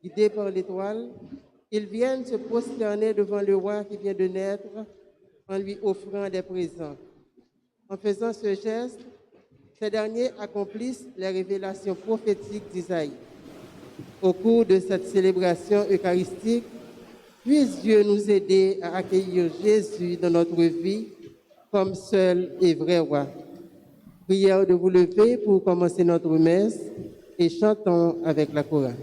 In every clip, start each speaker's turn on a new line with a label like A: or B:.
A: guidés par l'étoile, ils viennent se prosterner devant le roi qui vient de naître en lui offrant des présents. En faisant ce geste, ces derniers accomplissent les révélations prophétiques d'Isaïe. Au cours de cette célébration eucharistique, puisse Dieu nous aider à accueillir Jésus dans notre vie comme seul et vrai roi. Prière de vous lever pour commencer notre messe et chantons avec la chorale.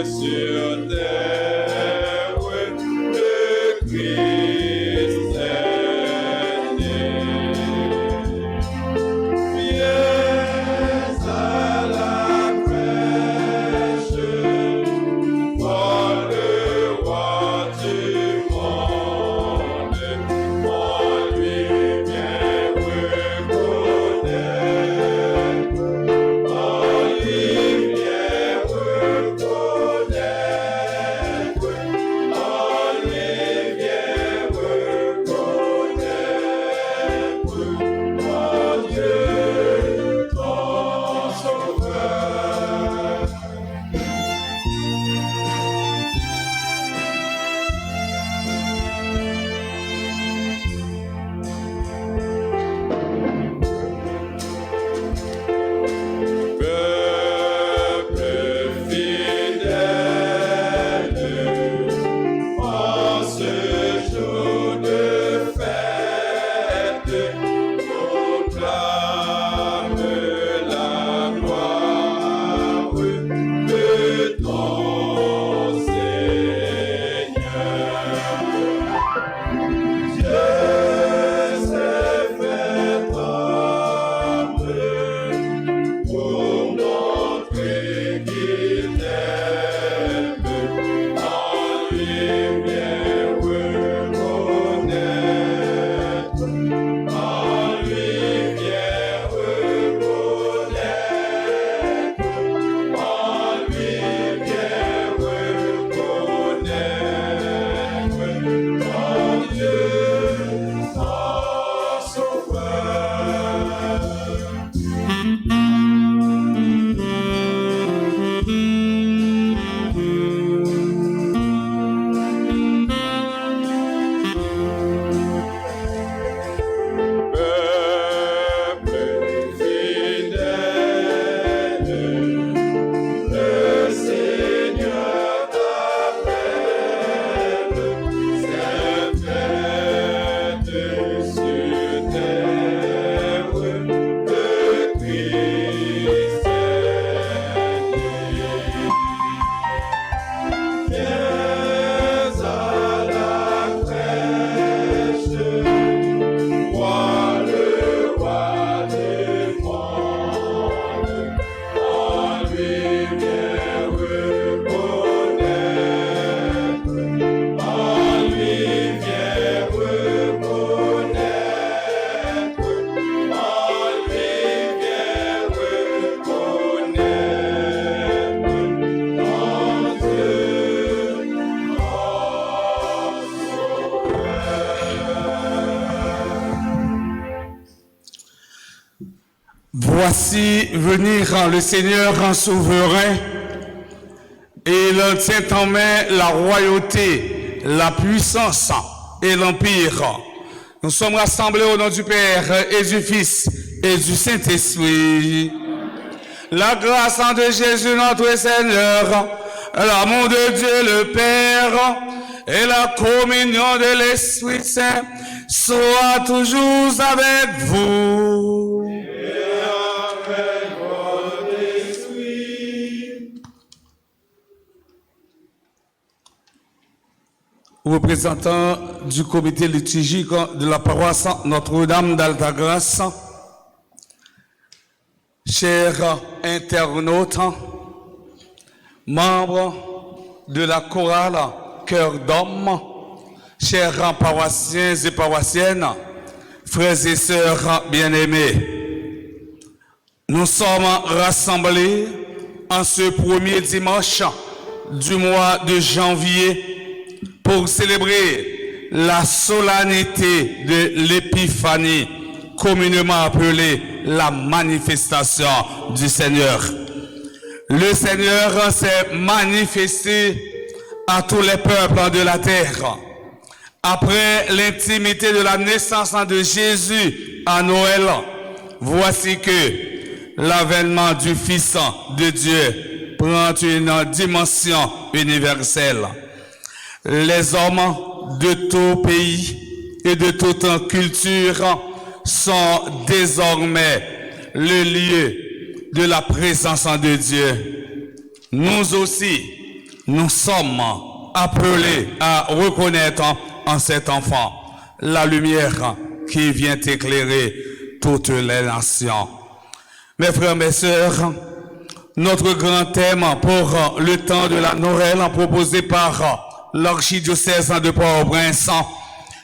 B: Sur terre, le Christ. Voici venir le Seigneur en souverain, et il tient en main la royauté, la puissance et l'empire. Nous sommes rassemblés au nom du Père et du Fils et du Saint-Esprit. La grâce de Jésus notre Seigneur, l'amour de Dieu le Père et la communion de l'Esprit Saint soit toujours avec vous. Représentant du comité liturgique de la paroisse Notre-Dame d'Altagrace, chers internautes, membres de la chorale Cœur d'Homme, chers paroissiens et paroissiennes, frères et sœurs bien-aimés, nous sommes rassemblés en ce premier dimanche du mois de janvier pour célébrer la solennité de l'Épiphanie, communément appelée la manifestation du Seigneur. Le Seigneur s'est manifesté à tous les peuples de la terre. Après l'intimité de la naissance de Jésus à Noël, voici que l'avènement du Fils de Dieu prend une dimension universelle. Les hommes de tout pays et de toute culture sont désormais le lieu de la présence de Dieu. Nous aussi, nous sommes appelés à reconnaître en cet enfant la lumière qui vient éclairer toutes les nations. Mes frères, mes sœurs, notre grand thème pour le temps de la Noël proposé par l'archidiocèse de Port-au-Prince,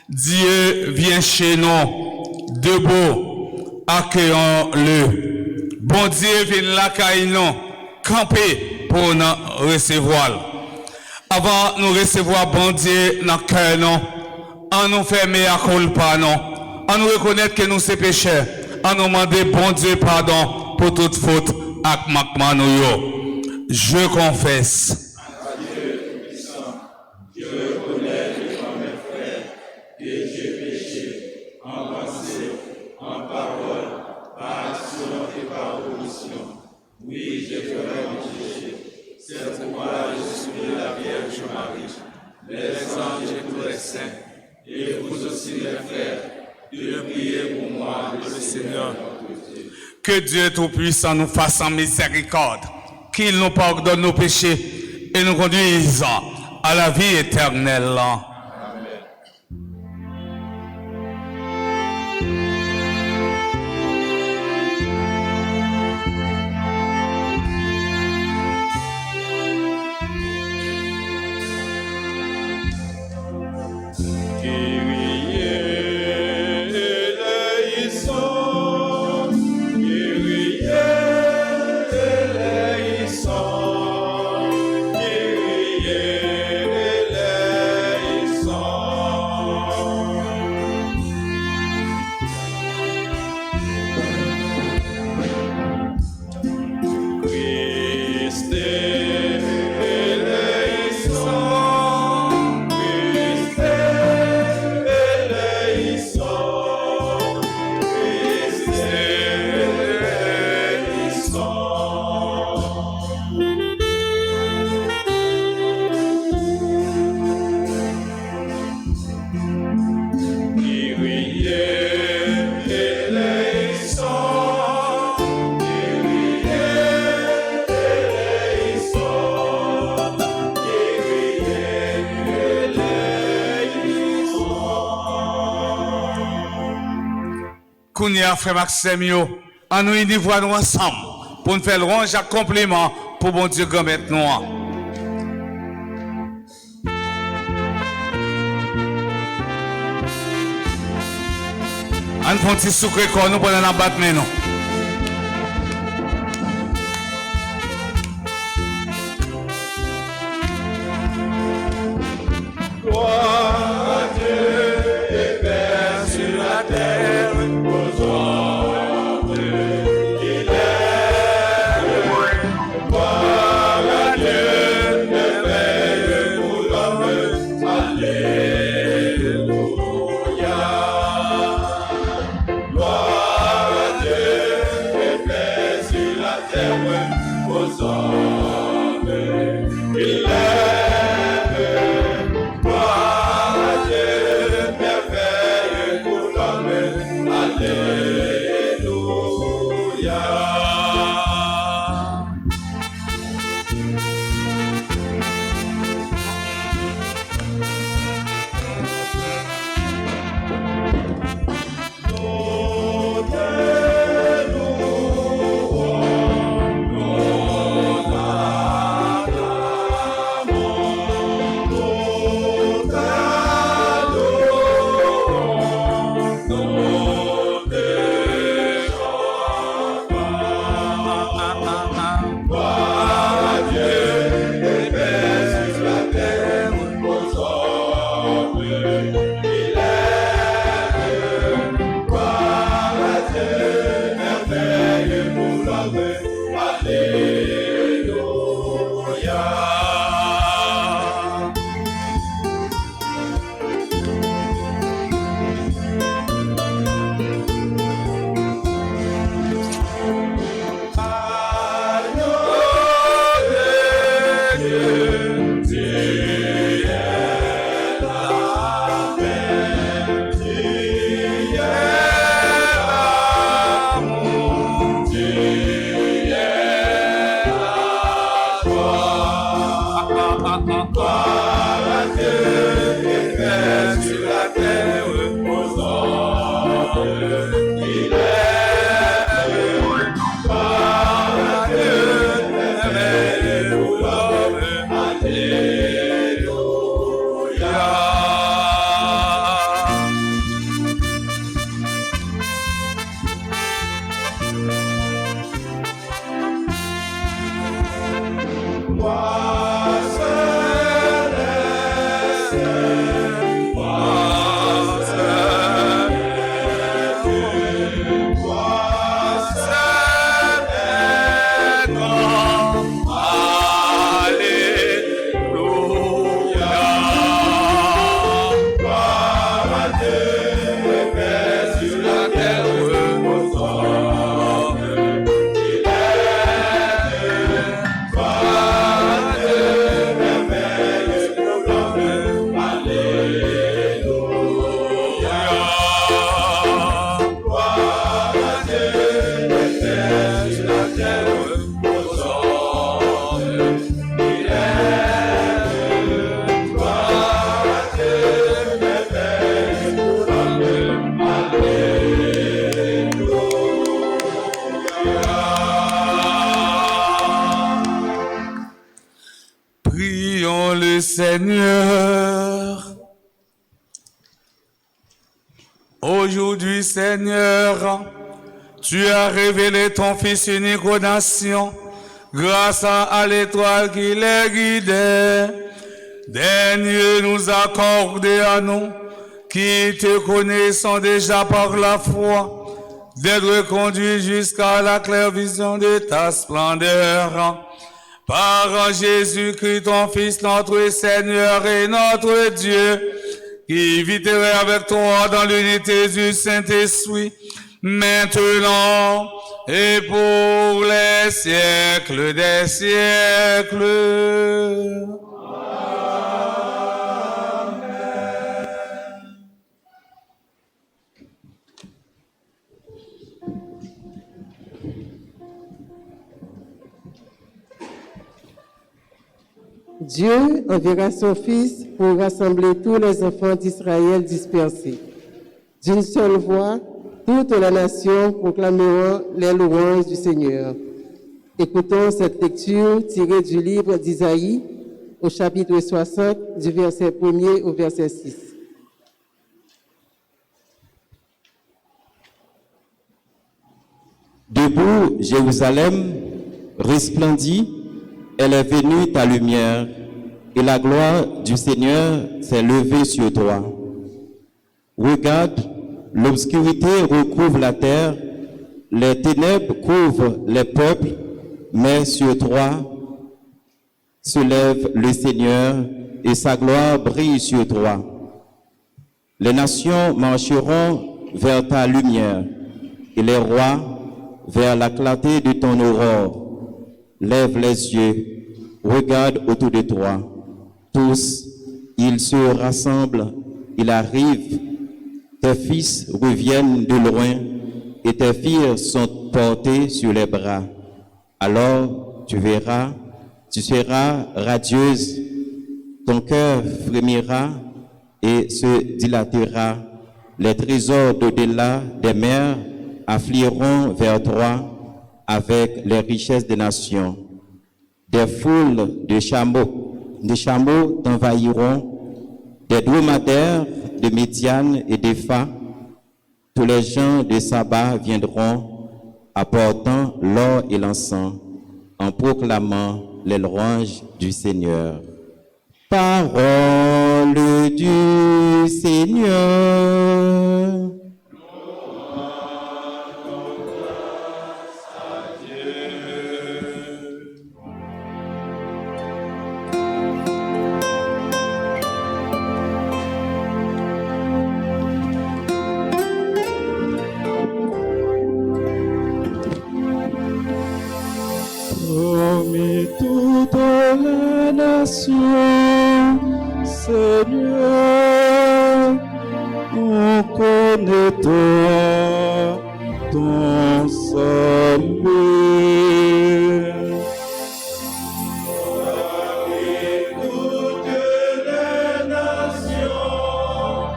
B: Dieu vient chez nous, debout, accueillons-le. Bon Dieu vient là, nous, camper pour nous recevoir. Avant de nous recevoir, bon Dieu, dans le cœur, on nous fait mea culpa, on nous reconnaître que nous sommes pécheurs, on nous demander, bon Dieu, pardon pour toute faute ak manquement nous. Je confesse.
C: Oui, j'ai fait mon péché. C'est pourquoi je suis de la Vierge Marie, les anges et tous les saints, et vous aussi les frères, de prier pour moi, le Seigneur.
B: Que Dieu Tout-Puissant nous fasse en miséricorde, qu'il nous pardonne nos péchés et nous conduise à la vie éternelle. Kounia, frère Maxime, en nous y voir nous ensemble pour nous faire le range à compliment pour bon Dieu grand maître nous. On fait un petit sucre qu'on nous pendant la battre nous.
C: Il est terre aux hommes. Il aime, gloire à Dieu, merveille pour l'homme. Alléluia.
B: Prions le Seigneur. Aujourd'hui, Seigneur, tu as révélé ton Fils unique aux nations grâce à l'étoile qui les guidait. Daigne nous accorder à nous, qui te connaissons déjà par la foi, d'être conduits jusqu'à la claire vision de ta splendeur. Par Jésus-Christ, ton Fils, notre Seigneur et notre Dieu, qui vivrait avec toi dans l'unité du Saint-Esprit, maintenant et pour les siècles des siècles.
A: Dieu enverra son Fils pour rassembler tous les enfants d'Israël dispersés. D'une seule voix, toute la nation proclamera les louanges du Seigneur. Écoutons cette lecture tirée du livre d'Isaïe, au chapitre 60, du verset 1er au verset 6.
D: Debout, Jérusalem, resplendit, elle est venue ta lumière, et la gloire du Seigneur s'est levée sur toi. Regarde, l'obscurité recouvre la terre, les ténèbres couvrent les peuples, mais sur toi se lève le Seigneur, et sa gloire brille sur toi. Les nations marcheront vers ta lumière, et les rois vers la clarté de ton aurore. Lève les yeux, regarde autour de toi. Tous, ils se rassemblent, ils arrivent. Tes fils reviennent de loin et tes filles sont portées sur les bras. Alors tu verras, tu seras radieuse, ton cœur frémira et se dilatera. Les trésors d'au-delà des mers afflueront vers toi avec les richesses des nations. Des foules de chameaux t'envahiront, des dromadaires de Médiane et d'Épha. Tous les gens de Saba viendront apportant l'or et l'encens en proclamant les louanges du Seigneur. Parole du Seigneur.
E: Parmi toutes les nations, Seigneur, on connaît ton salut. Parmi toutes les nations,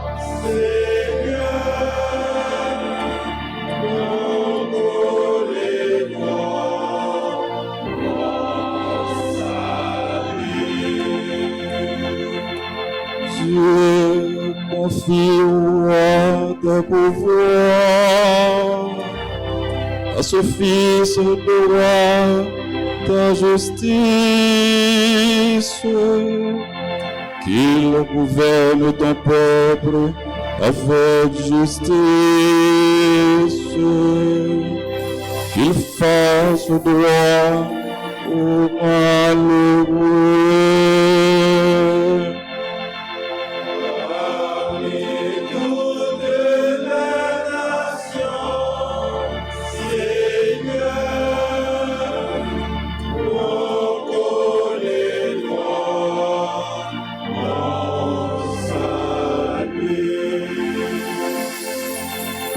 E: Seigneur, on connaît Dieu confie au roi de pouvoir, à ce fils de roi ta justice, qu'il gouverne ton peuple avec justice, qu'il fasse droit aux malheureux.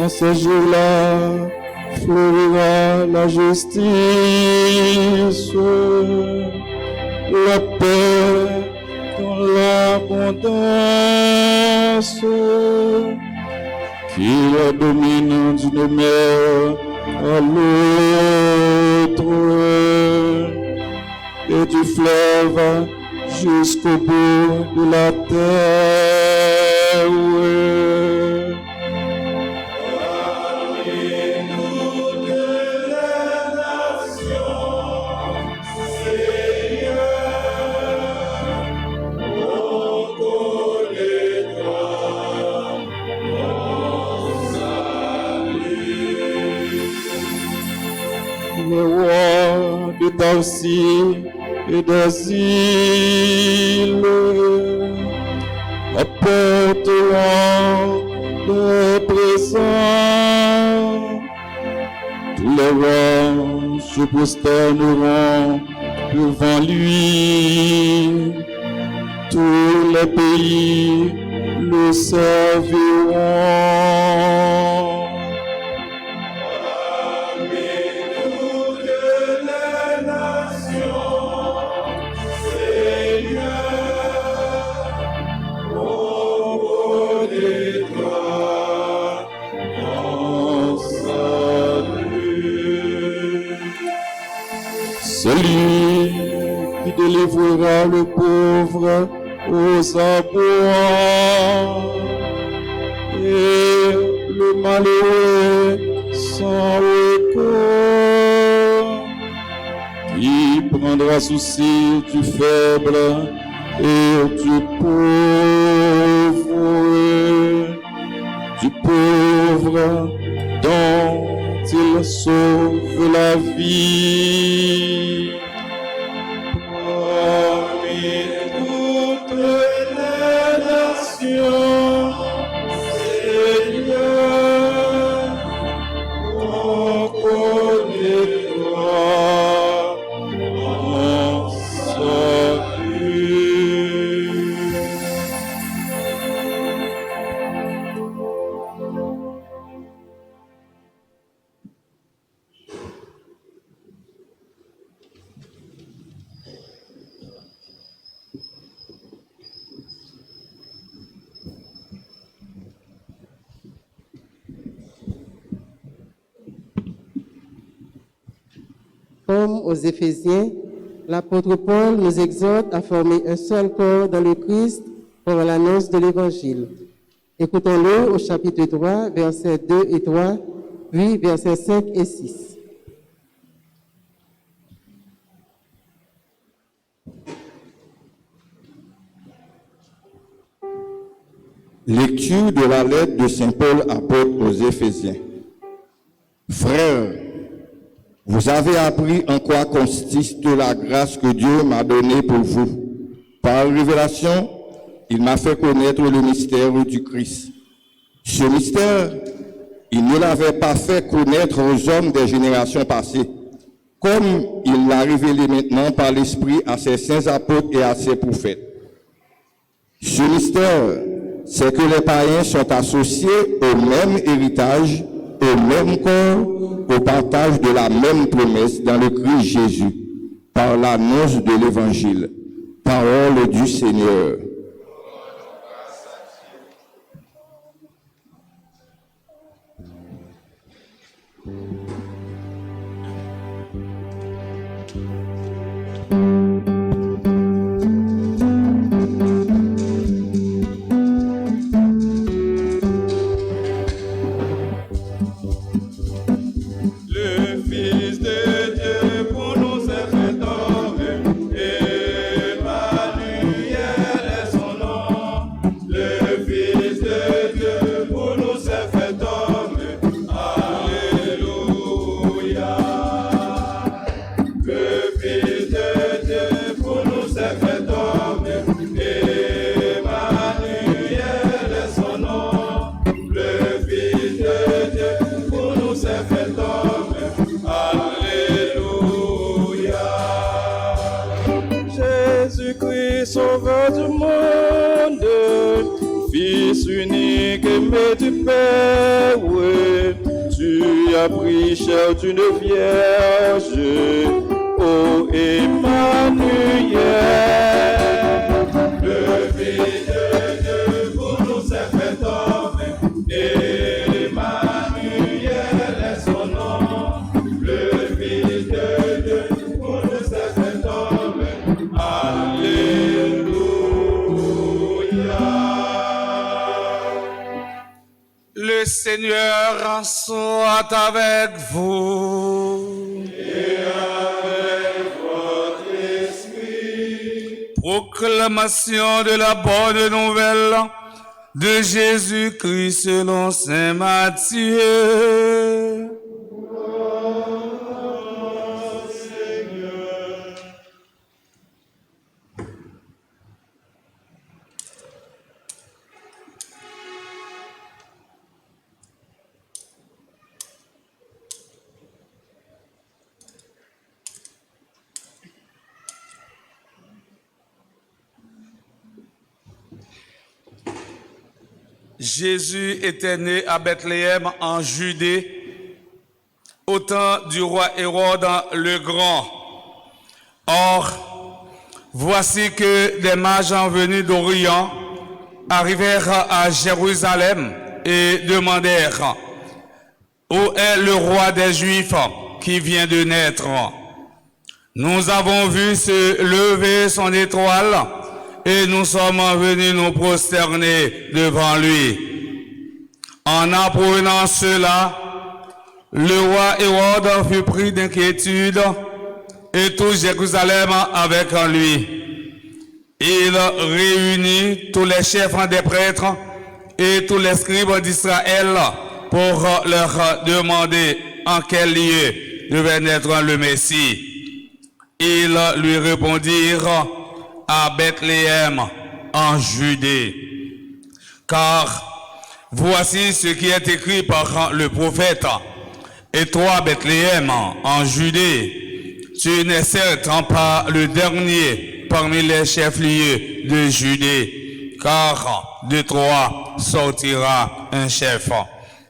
E: En ce jour-là, fleurira la justice, la paix dans l'abondance, qui la domine d'une mer à l'autre, et du fleuve jusqu'au bout de la terre. Les rois de Tarsis et des îles apporteront des présents. Tous les rois se prosterneront devant lui. Tous les pays le serviront. Celui qui délivrera le pauvre aux abois et le malheureux sans recours, qui prendra souci du faible et du pauvre dont il sauve la vie. Parmi toutes les nations, Seigneur, on connaît
A: Comme aux Éphésiens, l'apôtre Paul nous exhorte à former un seul corps dans le Christ pour l'annonce de l'Évangile. Écoutons-le au chapitre 3, versets 2 et 3, puis versets 5 et 6.
E: Lecture de la lettre de Saint Paul apôtre aux Éphésiens. Frères, vous avez appris en quoi consiste la grâce que Dieu m'a donnée pour vous. Par révélation, il m'a fait connaître le mystère du Christ. Ce mystère, il ne l'avait pas fait connaître aux hommes des générations passées, comme il l'a révélé maintenant par l'Esprit à ses saints apôtres et à ses prophètes. Ce mystère, c'est que les païens sont associés au même héritage, au même corps, au partage de la même promesse dans le Christ Jésus, par l'annonce de l'Évangile. Parole du Seigneur.
C: Sauveur du monde, Fils unique aimé du Père, oui, tu as pris chair d'une vierge, ô Emmanuel. Le Fils de Dieu pour nous s'est fait homme, Emmanuel est son nom. Le Fils de Dieu pour nous s'est fait homme,
B: Le Seigneur soit avec vous.
C: Et avec votre esprit.
B: Proclamation de la bonne nouvelle de Jésus-Christ selon saint Matthieu. Jésus était né à Bethléem en Judée au temps du roi Hérode le Grand. Or, voici que des mages venus d'Orient arrivèrent à Jérusalem et demandèrent « Où est le roi des Juifs qui vient de naître? Nous avons vu se lever son étoile et nous sommes venus nous prosterner devant lui. » En apprenant cela, le roi Hérode fut pris d'inquiétude et tout Jérusalem avec lui. Il réunit tous les chefs des prêtres et tous les scribes d'Israël pour leur demander en quel lieu devait naître le Messie. Ils lui répondirent: à Bethléem en Judée. Car voici ce qui est écrit par le prophète: et toi, Bethléem en Judée, tu n'es certes pas le dernier parmi les chefs-lieux de Judée, car de toi sortira un chef,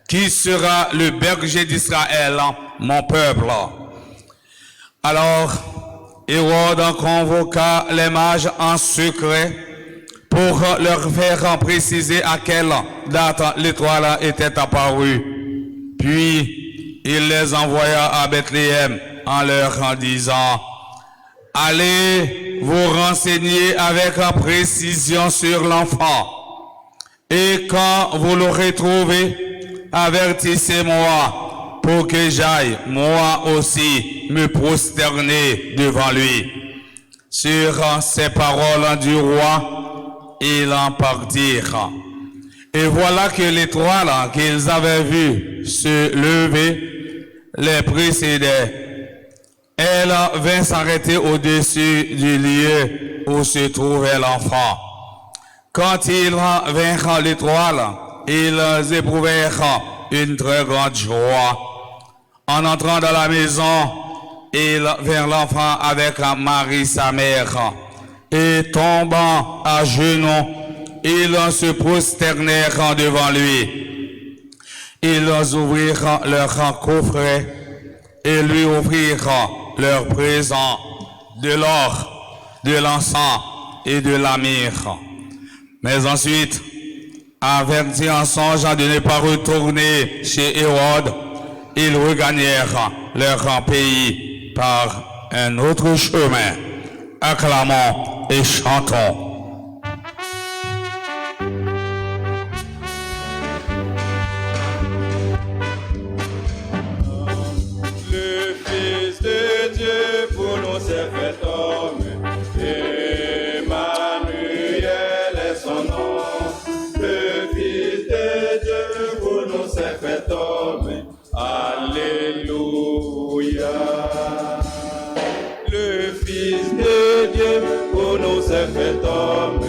B: qui sera le berger d'Israël, mon peuple. Alors, Hérode convoqua les mages en secret pour leur faire préciser à quelle date l'étoile était apparue. Puis, il les envoya à Bethléem en leur disant, « Allez vous renseigner avec précision sur l'enfant, et quand vous l'aurez trouvé, avertissez-moi pour que j'aille, moi aussi, me prosterner devant lui. » Sur ces paroles du roi, ils en partirent. Et voilà que l'étoile qu'ils avaient vue se lever les précédait. Elle vint s'arrêter au-dessus du lieu où se trouvait l'enfant. Quand ils vinrent l'étoile, ils éprouvèrent une très grande joie. En entrant dans la maison, ils vinrent l'enfant avec Marie sa mère, et tombant à genoux, ils se prosternèrent devant lui. Ils ouvrirent leur coffret et lui offrirent leurs présents, de l'or, de l'encens et de la myrrhe. Mais ensuite, avertis en songeant de ne pas retourner chez Hérode, ils regagnèrent leur pays par un autre chemin. Acclamons et chantons.
C: Le Fils de Dieu pour nous s'est fait homme, Emmanuel est son nom. Le Fils de Dieu pour nous s'est fait homme, Alléluia. Le Fils de Dieu pour nous s'est fait homme,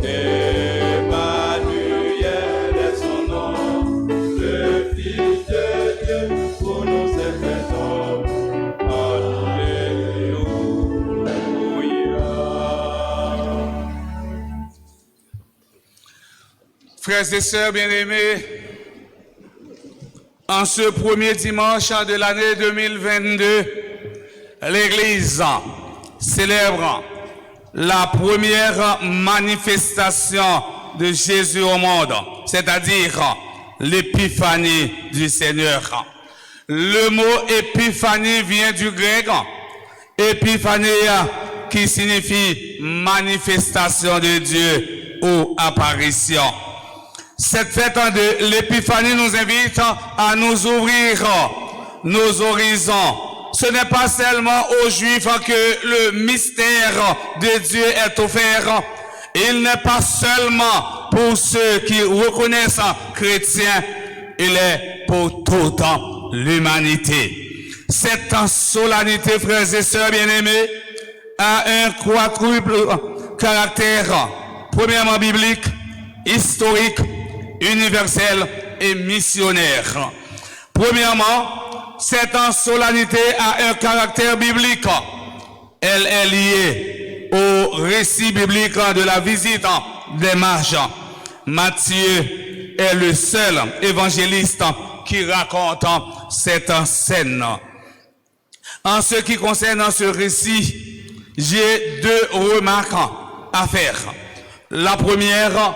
C: Emmanuel est son nom. Le Fils de Dieu pour nous s'est fait homme, Alléluia.
B: Frères et sœurs bien-aimés, en ce premier dimanche de l'année 2022, l'Église célèbre la première manifestation de Jésus au monde, c'est-à-dire l'épiphanie du Seigneur. Le mot épiphanie vient du grec épiphania, qui signifie manifestation de Dieu ou apparition. Cette fête de l'épiphanie nous invite à nous ouvrir nos horizons. Ce n'est pas seulement aux Juifs que le mystère de Dieu est offert. Il n'est pas seulement pour ceux qui reconnaissent chrétiens, il est pour toute l'humanité. Cette solennité, frères et sœurs bien-aimés, a un quadruple caractère. Premièrement biblique, historique, universel et missionnaire. Premièrement, cette solennité a un caractère biblique. Elle est liée au récit biblique de la visite des mages. Matthieu est le seul évangéliste qui raconte cette scène. En ce qui concerne ce récit, j'ai deux remarques à faire. La première,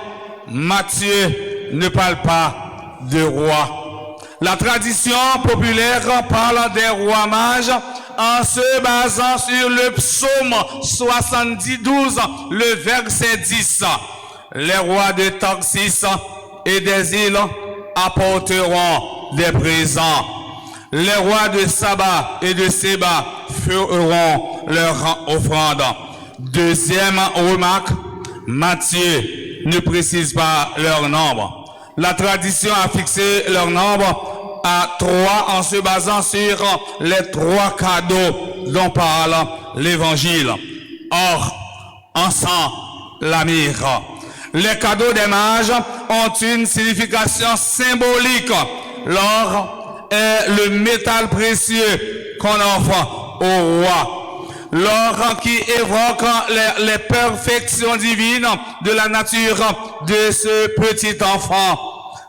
B: Matthieu ne parle pas de roi. La tradition populaire parle des rois mages en se basant sur le psaume 72, le verset 10. Les rois de Tarsis et des îles apporteront des présents. Les rois de Saba et de Séba feront leur offrande. Deuxième remarque, Matthieu ne précise pas leur nombre. La tradition a fixé leur nombre à 3 en se basant sur les 3 cadeaux dont parle l'Évangile. Or, encens, la myrrhe. Les cadeaux des mages ont une signification symbolique. L'or est le métal précieux qu'on offre au roi. L'or qui évoque les perfections divines de la nature de ce petit enfant.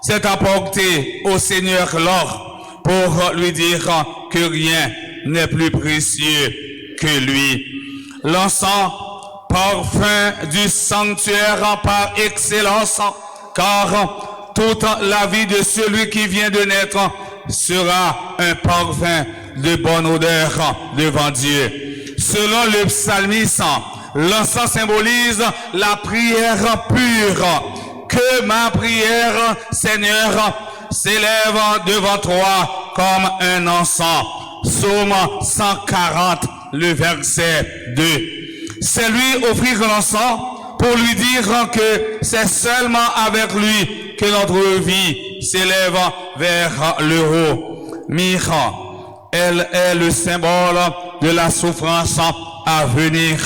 B: C'est apporté au Seigneur l'or pour lui dire que rien n'est plus précieux que lui. L'encens, parfum du sanctuaire par excellence, car toute la vie de celui qui vient de naître sera un parfum de bonne odeur devant Dieu. Selon le psalmiste, l'encens symbolise la prière pure. Que ma prière, Seigneur, s'élève devant toi comme un encens. Psaume 140, le verset 2. C'est lui offrir l'encens pour lui dire que c'est seulement avec lui que notre vie s'élève vers le haut. Myrrhe, elle est le symbole de la souffrance à venir.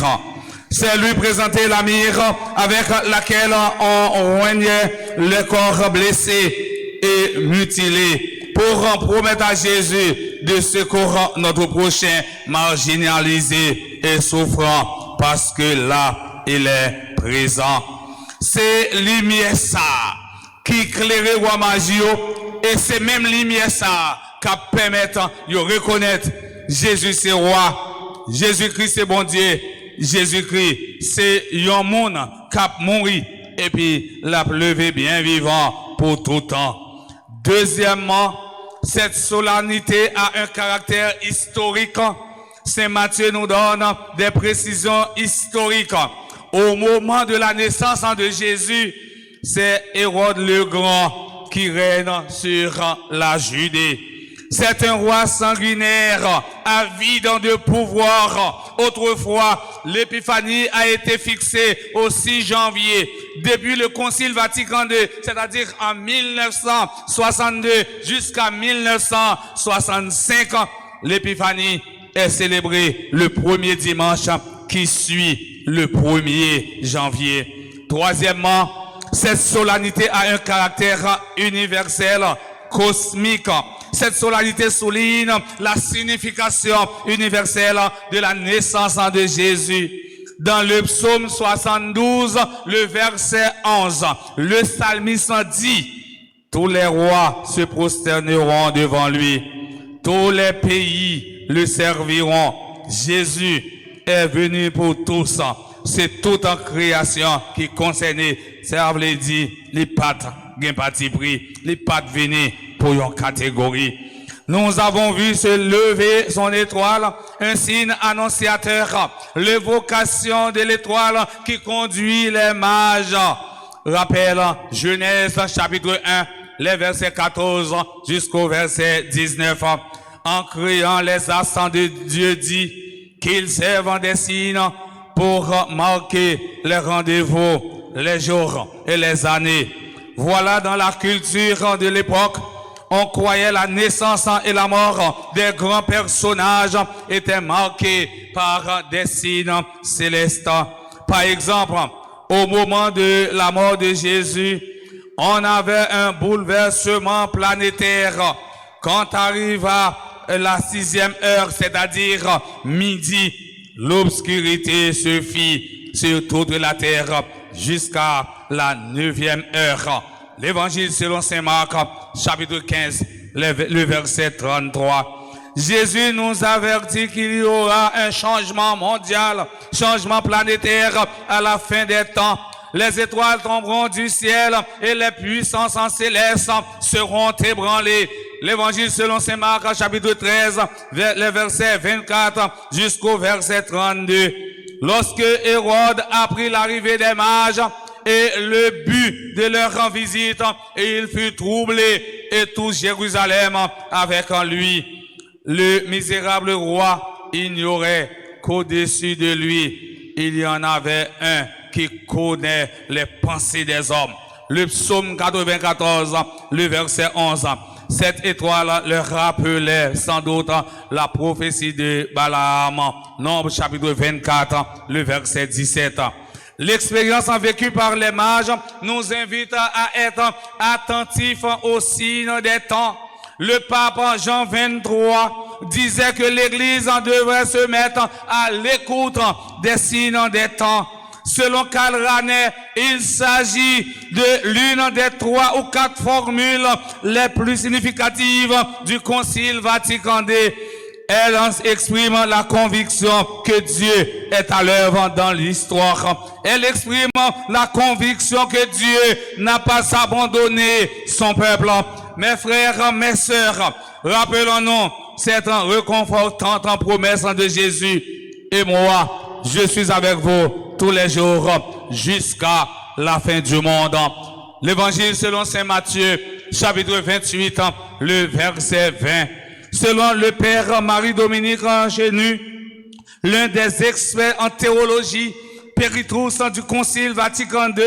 B: C'est lui présenter la myrrhe avec laquelle on roignait le corps blessé et mutilé pour promettre à Jésus de secourir notre prochain marginalisé et souffrant parce que là, il est présent. C'est lumière ça qui éclairait roi Magio et c'est même lumière ça qui permet de reconnaître Jésus c'est roi, Jésus-Christ c'est bon Dieu, Jésus-Christ c'est un monde qui a mouru et puis l'a levé bien vivant pour tout temps. Deuxièmement, cette solennité a un caractère historique. Saint Matthieu nous donne des précisions historiques. Au moment de la naissance de Jésus, c'est Hérode le Grand qui règne sur la Judée. C'est un roi sanguinaire, avide de pouvoir. Autrefois, l'épiphanie a été fixée au 6 janvier. Depuis le Concile Vatican II, c'est-à-dire en 1962 jusqu'à 1965, l'épiphanie est célébrée le premier dimanche qui suit le 1er janvier. Troisièmement, cette solennité a un caractère universel, cosmique. Cette solennité souligne la signification universelle de la naissance de Jésus. Dans le psaume 72, le verset 11, le psalmiste dit, tous les rois se prosterneront devant lui, tous les pays le serviront. Jésus est venu pour tous. C'est toute en création qui concerne, ça veut dire, les pattes, gain parti pris, les pattes venues pour une catégorie. Nous avons vu se lever son étoile, un signe annonciateur, l'évocation de l'étoile qui conduit les mages. Rappel, Genèse chapitre 1, les versets 14 jusqu'au verset 19. En créant les astres de Dieu dit qu'ils servent des signes pour marquer les rendez-vous, les jours et les années. Voilà dans la culture de l'époque, on croyait la naissance et la mort des grands personnages étaient marqués par des signes célestes. Par exemple, au moment de la mort de Jésus, on avait un bouleversement planétaire. Quand arriva la 6e heure, c'est-à-dire midi, l'obscurité se fit sur toute la terre jusqu'à la 9e heure. L'évangile selon saint Marc, chapitre 15, le verset 33. Jésus nous avertit qu'il y aura un changement mondial, changement planétaire à la fin des temps. Les étoiles tomberont du ciel et les puissances célestes seront ébranlées. L'évangile selon saint Marc, chapitre 13, les versets 24 jusqu'au verset 32. Lorsque Hérode apprit l'arrivée des mages et le but de leur visite, et il fut troublé, et tout Jérusalem avec lui. Le misérable roi ignorait qu'au-dessus de lui, il y en avait un qui connaît les pensées des hommes. Le psaume 94, le verset 11. Cette étoile leur rappelait sans doute la prophétie de Balaam. Nombre chapitre 24, le verset 17. L'expérience vécue par les mages nous invite à être attentifs aux signes des temps. Le pape Jean XXIII disait que l'Église devrait se mettre à l'écoute des signes des temps. Selon Karl Rahner, il s'agit de l'une des 3 ou 4 formules les plus significatives du Concile Vatican II. Elle exprime la conviction que Dieu est à l'œuvre dans l'histoire. Elle exprime la conviction que Dieu n'a pas abandonné son peuple. Mes frères, mes sœurs, rappelons-nous cette réconfortante promesse de Jésus. Et moi, je suis avec vous tous les jours jusqu'à la fin du monde. L'évangile selon saint Matthieu, chapitre 28, le verset 20. Selon le père Marie-Dominique Angenu, l'un des experts en théologie, Péritrus du Concile Vatican II,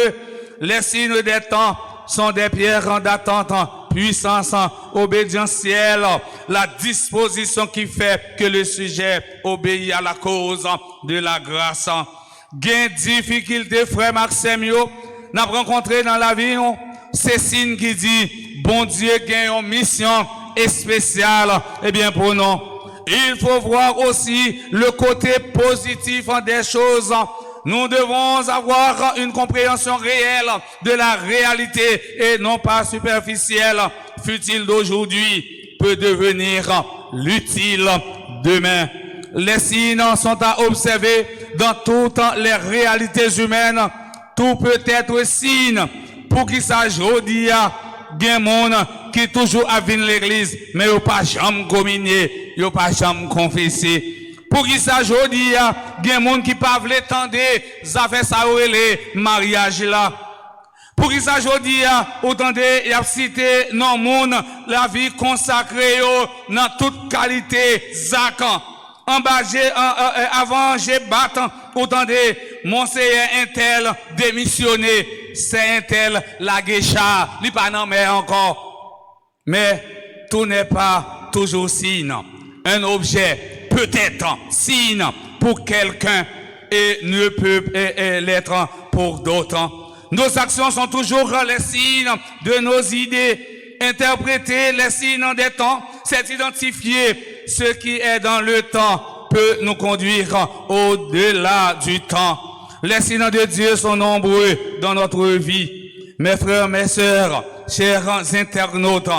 B: les signes des temps sont des pierres d'attente, puissance obédientielle, la disposition qui fait que le sujet obéit à la cause de la grâce. Gain difficulté, frère Maxime, n'a rencontré dans la vie, ces signes qui dit, bon Dieu gagne une mission spéciale, eh bien pour nous. Il faut voir aussi le côté positif des choses. Nous devons avoir une compréhension réelle de la réalité et non pas superficielle. Futile d'aujourd'hui peut devenir l'utile demain. Les signes sont à observer dans toutes les réalités humaines. Tout peut être signe pour qu'il s'agisse aujourd'hui d'un monde qui toujours a vu l'église, mais il n'a pas jamais communié, il n'a pas jamais confessé. Pour qu'il s'agisse aujourd'hui, il y a des gens qui ne peuvent pas attendre, ça fait ça le mariage là. Pour qu'il s'agisse aujourd'hui, il y a cité dans le monde la vie consacrée dans toute qualité, Zach. Avant, j'ai battu, attendez, Monseigneur Intel démissionné, c'est Intel la geisha, il pas non mais encore. Mais tout n'est pas toujours signe. Un objet peut être signe pour quelqu'un et ne peut l'être pour d'autres. Nos actions sont toujours les signes de nos idées. Interpréter les signes des temps, c'est identifier ce qui est dans le temps, peut nous conduire au-delà du temps. Les signes de Dieu sont nombreux dans notre vie. Mes frères, mes sœurs, chers internautes,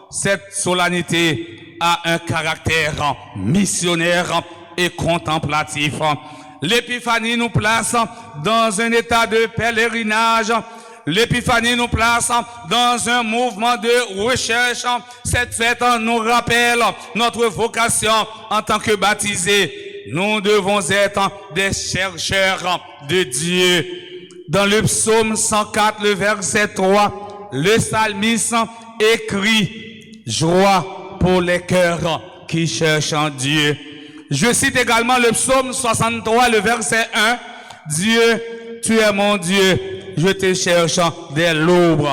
B: cette solennité a un caractère missionnaire et contemplatif. L'épiphanie nous place dans un état de pèlerinage. L'épiphanie nous place dans un mouvement de recherche. Cette fête nous rappelle notre vocation en tant que baptisés. Nous devons être des chercheurs de Dieu. Dans le psaume 104, le verset 3, le psalmiste écrit « Joie pour les cœurs qui cherchent en Dieu ». Je cite également le psaume 63, le verset 1. « Dieu, tu es mon Dieu, je te cherche dès l'aube. »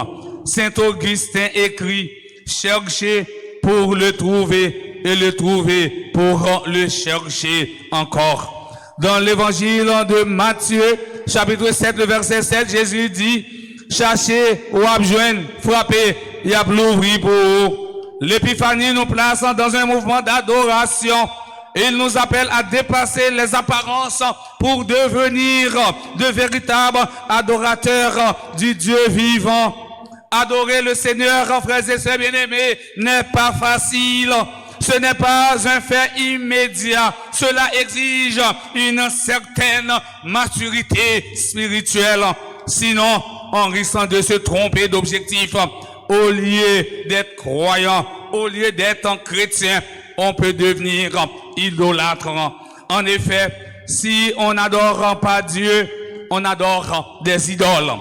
B: Saint Augustin écrit « Cherchez pour le trouver et le trouver pour le chercher encore. » Dans l'évangile de Matthieu, chapitre 7, le verset 7, Jésus dit « Cherchez ou abjoignez, frappez, il y a l'ouvrir pour vous. » L'épiphanie nous place dans un mouvement d'adoration. Il nous appelle à dépasser les apparences pour devenir de véritables adorateurs du Dieu vivant. Adorer le Seigneur, frères et sœurs bien-aimés, n'est pas facile. Ce n'est pas un fait immédiat. Cela exige une certaine maturité spirituelle. Sinon, on risque de se tromper d'objectif. Au lieu d'être croyant, au lieu d'être chrétien, on peut devenir idolâtre. En effet, si on n'adore pas Dieu, on adore des idoles.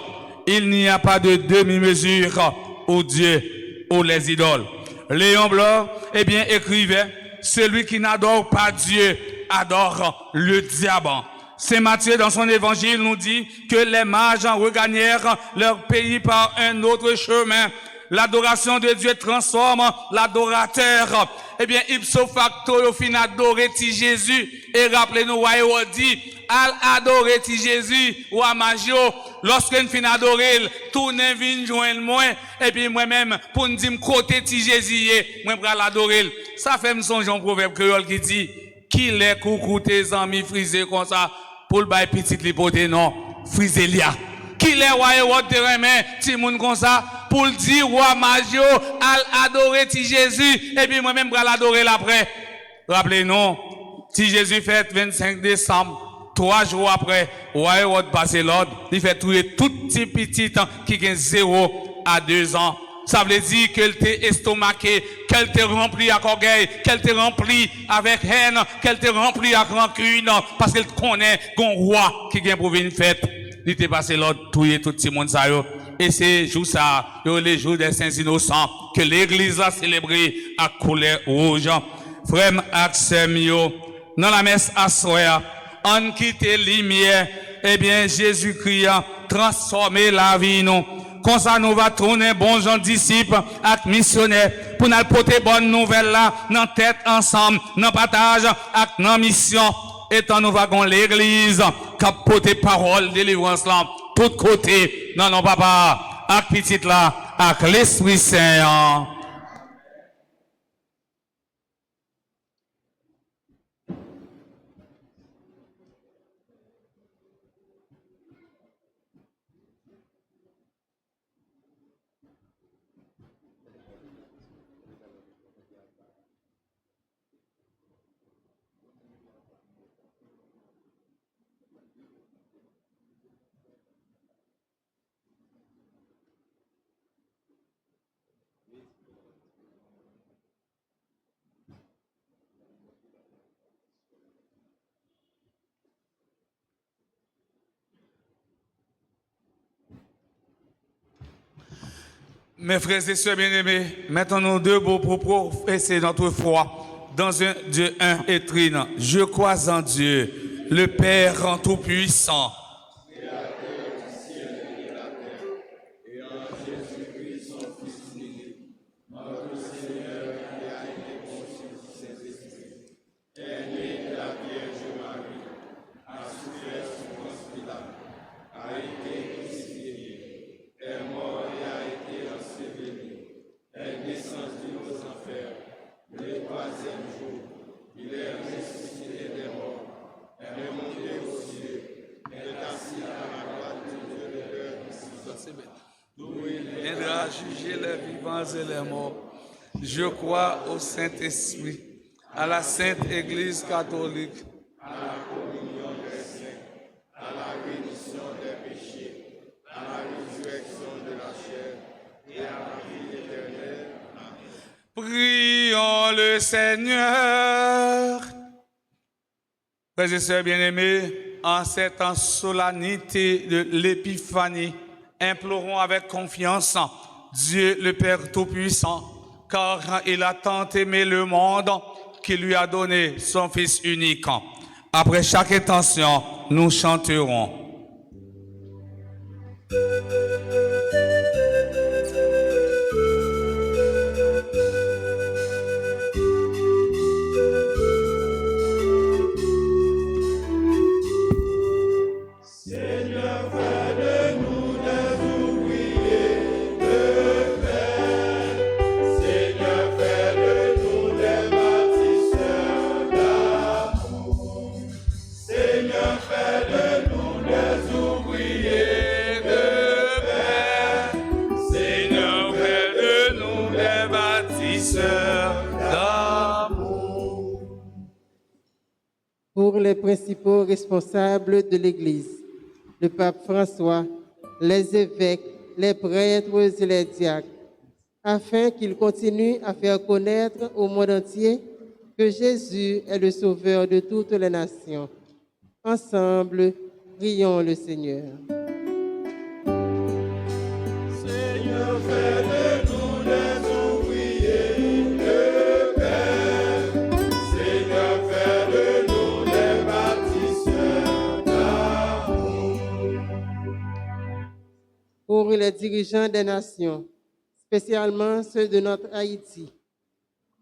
B: Il n'y a pas de demi-mesure au Dieu ou les idoles. Léon Bloch, écrivait, celui qui n'adore pas Dieu adore le diable. Saint Matthieu, dans son évangile, nous dit que les mages regagnèrent leur pays par un autre chemin. L'adoration de Dieu transforme l'adorateur. Ipso facto, au fin adorer Jésus. Et rappelez-nous, on dit, al adorer Jésus, ou à Magio, lorsqu'on fin adorer, tout n'est vin joindre moi, et puis moi-même, pour nous dire, côté Jésus, moi, pour l'adorer. Ça fait me songer un proverbe créole qui dit, qui les coucou tes amis frisés comme ça, pour le bail petit lipoté, non, frisé lia. Qui les voyait au terrain, ti moun comme ça, pour le dire, roi Magio, al adorer ti Jésus, et puis moi-même, pour l'adorer l'après. Rappelez-nous, ti Jésus fait 25 décembre, 3 jours après, roi Hérode passe l'ordre, il fait tuer tout petit qui a 0 à 2 ans. Ça veut dire qu'elle t'est estomaqué, qu'elle t'est rempli avec orgueil, qu'elle t'est rempli avec haine, qu'elle t'est rempli avec rancune, parce qu'elle connaît qu'on roi qui vient pour une fête. Il t'est passé l'autre, tout le monde ça yo. Et c'est jour ça, les jours des saints innocents, que l'église a célébré à couleur rouge. Frère Axem yo, dans la messe à soir, on quitte lumière, eh bien Jésus-Christ a transformé la vie nous. Comme ça nous va tourner bons gens disciples et missionnaires pour nous porter bonne nouvelle là, dans tête ensemble, dans partage avec nos missions. Et tant nous va l'église qui a porté parole, délivrance là, tout côté, dans nos papas, avec petit là, avec l'Esprit Saint. Mes frères et sœurs bien-aimés, mettons-nous debout pour professer notre foi dans un Dieu un et trine. Je crois en Dieu, le Père Tout-Puissant. Viendra juger les vivants et les morts. Je crois au Saint-Esprit, à la Sainte Église catholique, à la communion des saints, à la rémission des péchés, à la résurrection de la chair et à la vie éternelle. Amen. Prions le Seigneur. Frères et sœurs bien-aimés, en cette solennité de l'Épiphanie, implorons avec confiance Dieu le Père Tout-Puissant, car il a tant aimé le monde qu'il lui a donné son Fils unique. Après chaque intention, nous chanterons.
A: Pour les principaux responsables de l'Église, le pape François, les évêques, les prêtres et les diacres, afin qu'ils continuent à faire connaître au monde entier que Jésus est le Sauveur de toutes les nations. Ensemble, prions le Seigneur.
C: Seigneur, fais de nous les ouvriers de paix. Seigneur, fais de nous les bâtisseurs d'amour.
A: Pour les dirigeants des nations, spécialement ceux de notre Haïti,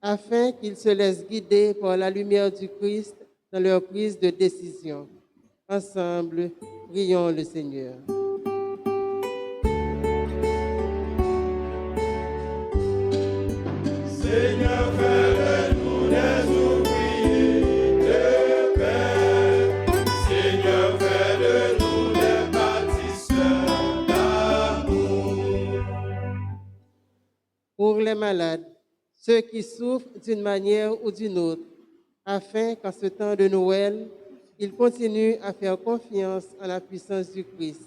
A: afin qu'ils se laissent guider par la lumière du Christ dans leur prise de décision. Ensemble, prions le Seigneur.
C: Seigneur, fais de nous les ouvriers de paix. Seigneur, fais de nous les bâtisseurs d'amour.
A: Pour les malades, ceux qui souffrent d'une manière ou d'une autre, afin qu'en ce temps de Noël, ils continuent à faire confiance en la puissance du Christ.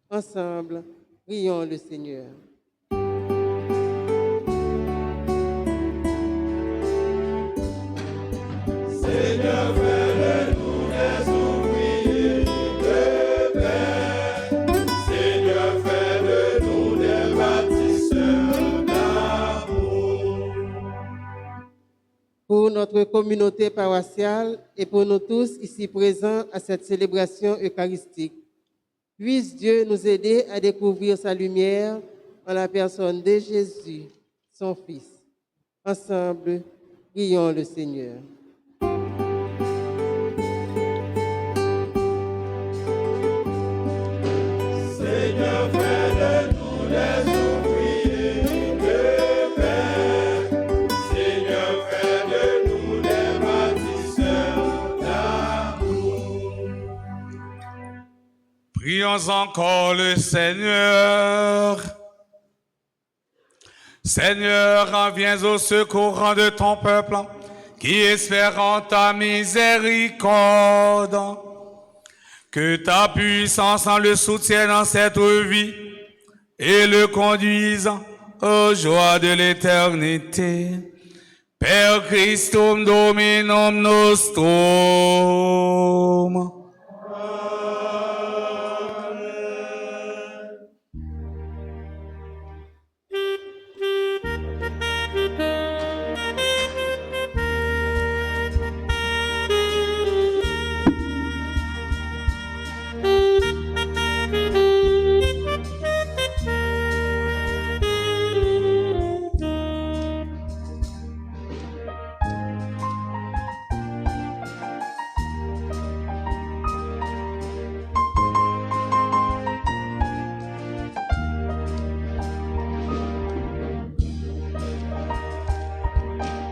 A: Ensemble, prions le Seigneur.
C: Seigneur, fais de nous des ouvriers de paix. Seigneur, fais de nous des bâtisseurs d'amour.
A: Pour notre communauté paroissiale et pour nous tous ici présents à cette célébration eucharistique, puisse Dieu nous aider à découvrir sa lumière en la personne de Jésus, son Fils. Ensemble, prions le Seigneur.
C: Seigneur, fais de nous des ouvriers de paix. Seigneur, fais de nous des bâtisseurs d'amour.
B: Prions encore le Seigneur. Seigneur, viens au secours de ton peuple qui espère en ta miséricorde. Que ta puissance le soutienne dans cette vie et le conduise aux joies de l'éternité. Per Christum Dominum nostrum.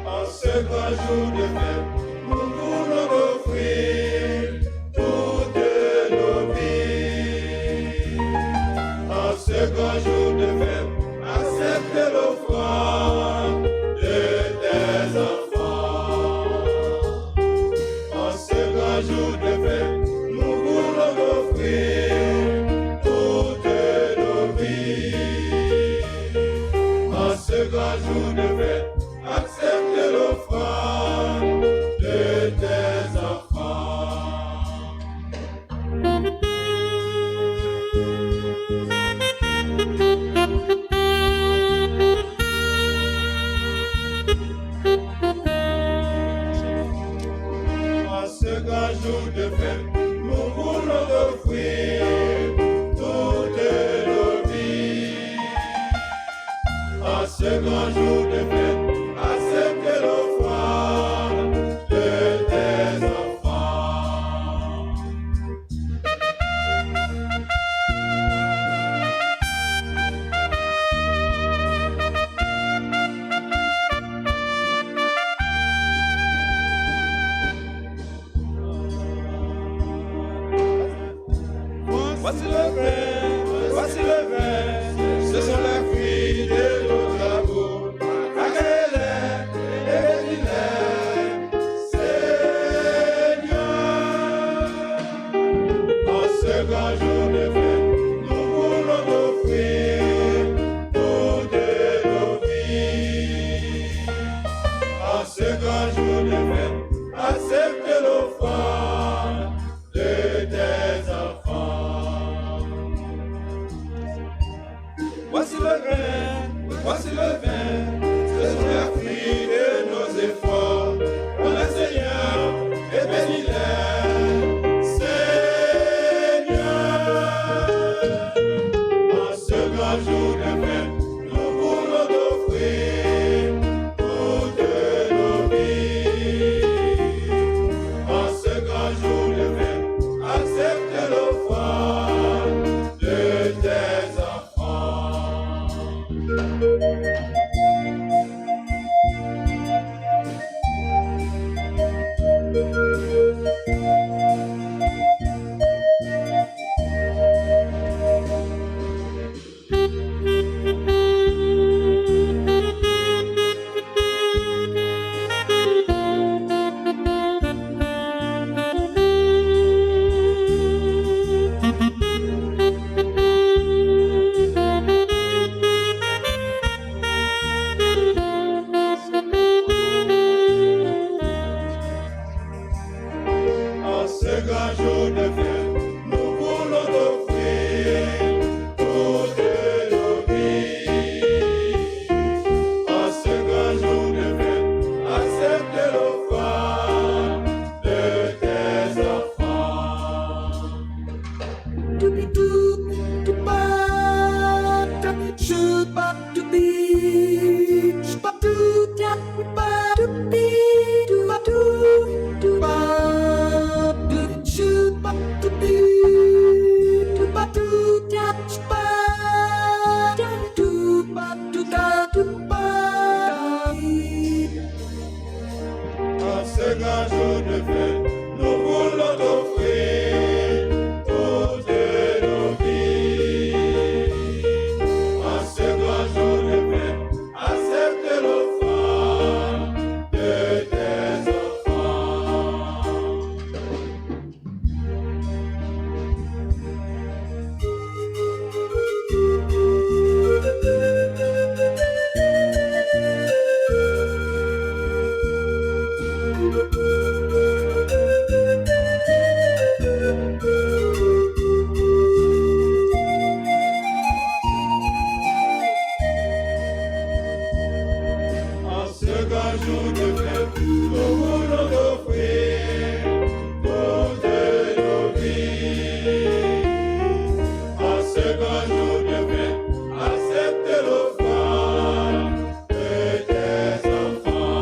C: En ce grand jour de fête, nous voulons offrir toutes nos vies. En ce grand jour de fête, accepte l'offrande de tes enfants. En ce grand jour de fête, nous voulons offrir toutes nos vies. En ce grand jour de fête, accepte l'offrande de tes enfants. En ce grand jour de fête, nous voulons offrir toutes nos vies. En ce grand jour de fête, accepte l'offrande de tes enfants. Voici le vin, ce sont les fruits de nos travaux. Accueillez-les et bénis-les, Seigneur. En ce grand jour de fête, nous voulons offrir toutes nos vies. En ce grand jour de fête, accepte l'offrande de tes enfants. Voici le vin, ce sont les fruits de nos efforts. Pour le Seigneur et bénis-les, Seigneur. En ce grand jour de fête, nous voulons t'offrir toutes nos vies. En ce grand jour de fête, accepte l'offrande de tes enfants. En ce grand jour de fête, nous voulons t'offrir toutes nos vies. En ce grand jour de fête, accepte l'offrande de tes enfants.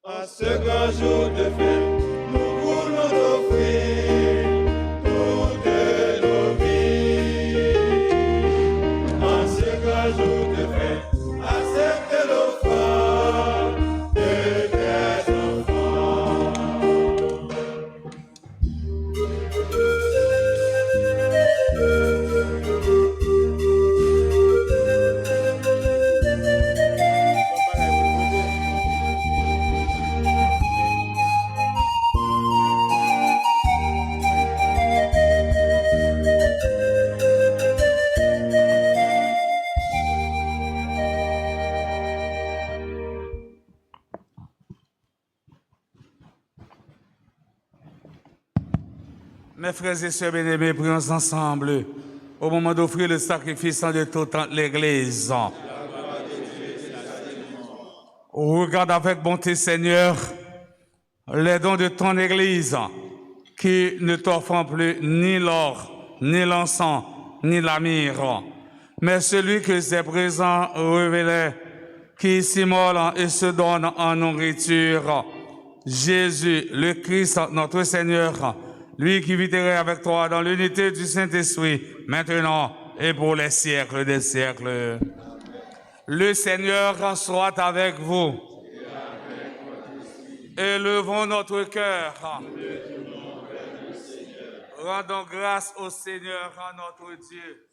C: En ce grand jour de fête, nous voulons t'offrir toutes nos vies. En ce grand jour de fête, accepte l'offrande de tes enfants.
B: Mes frères et sœurs bien-aimés, prions ensemble au moment d'offrir le sacrifice de toute l'Église. Regarde avec bonté, Seigneur, les dons de ton Église qui ne t'offrent plus ni l'or, ni l'encens, ni la myrrhe, mais celui que ses présents révélaient, qui s'immole et se donne en nourriture. Jésus, le Christ, notre Seigneur, lui qui vit et règne avec toi dans l'unité du Saint-Esprit, maintenant et pour les siècles des siècles. Le Seigneur soit avec vous. Élevons notre cœur. Rendons grâce au Seigneur, à notre Dieu.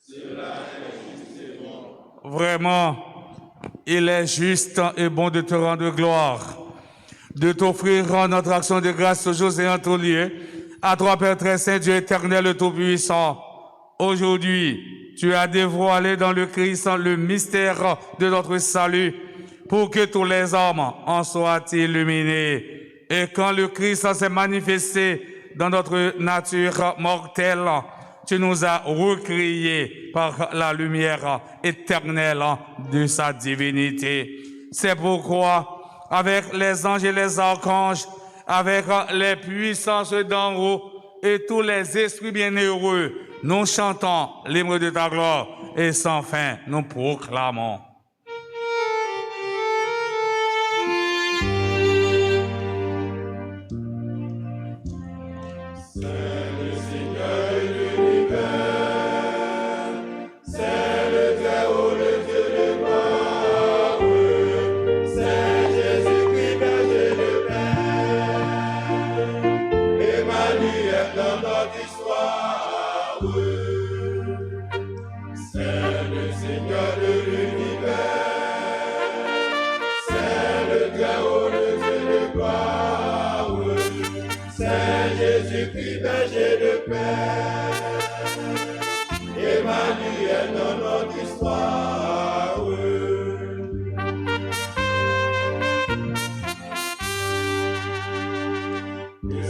B: Vraiment, il est juste et bon de te rendre gloire, de t'offrir notre action de grâce toujours et en tout lieu. À toi, Père très saint, Dieu éternel, le Tout-Puissant, aujourd'hui, tu as dévoilé dans le Christ le mystère de notre salut pour que tous les hommes en soient illuminés. Et quand le Christ s'est manifesté dans notre nature mortelle, tu nous as recréés par la lumière éternelle de sa divinité. C'est pourquoi, avec les anges et les archanges, avec les puissances d'en haut et tous les esprits bienheureux, nous chantons l'hymne de ta gloire et sans fin nous proclamons.
C: Jésus-Christ, berger de paix, Emmanuel dans notre histoire. Le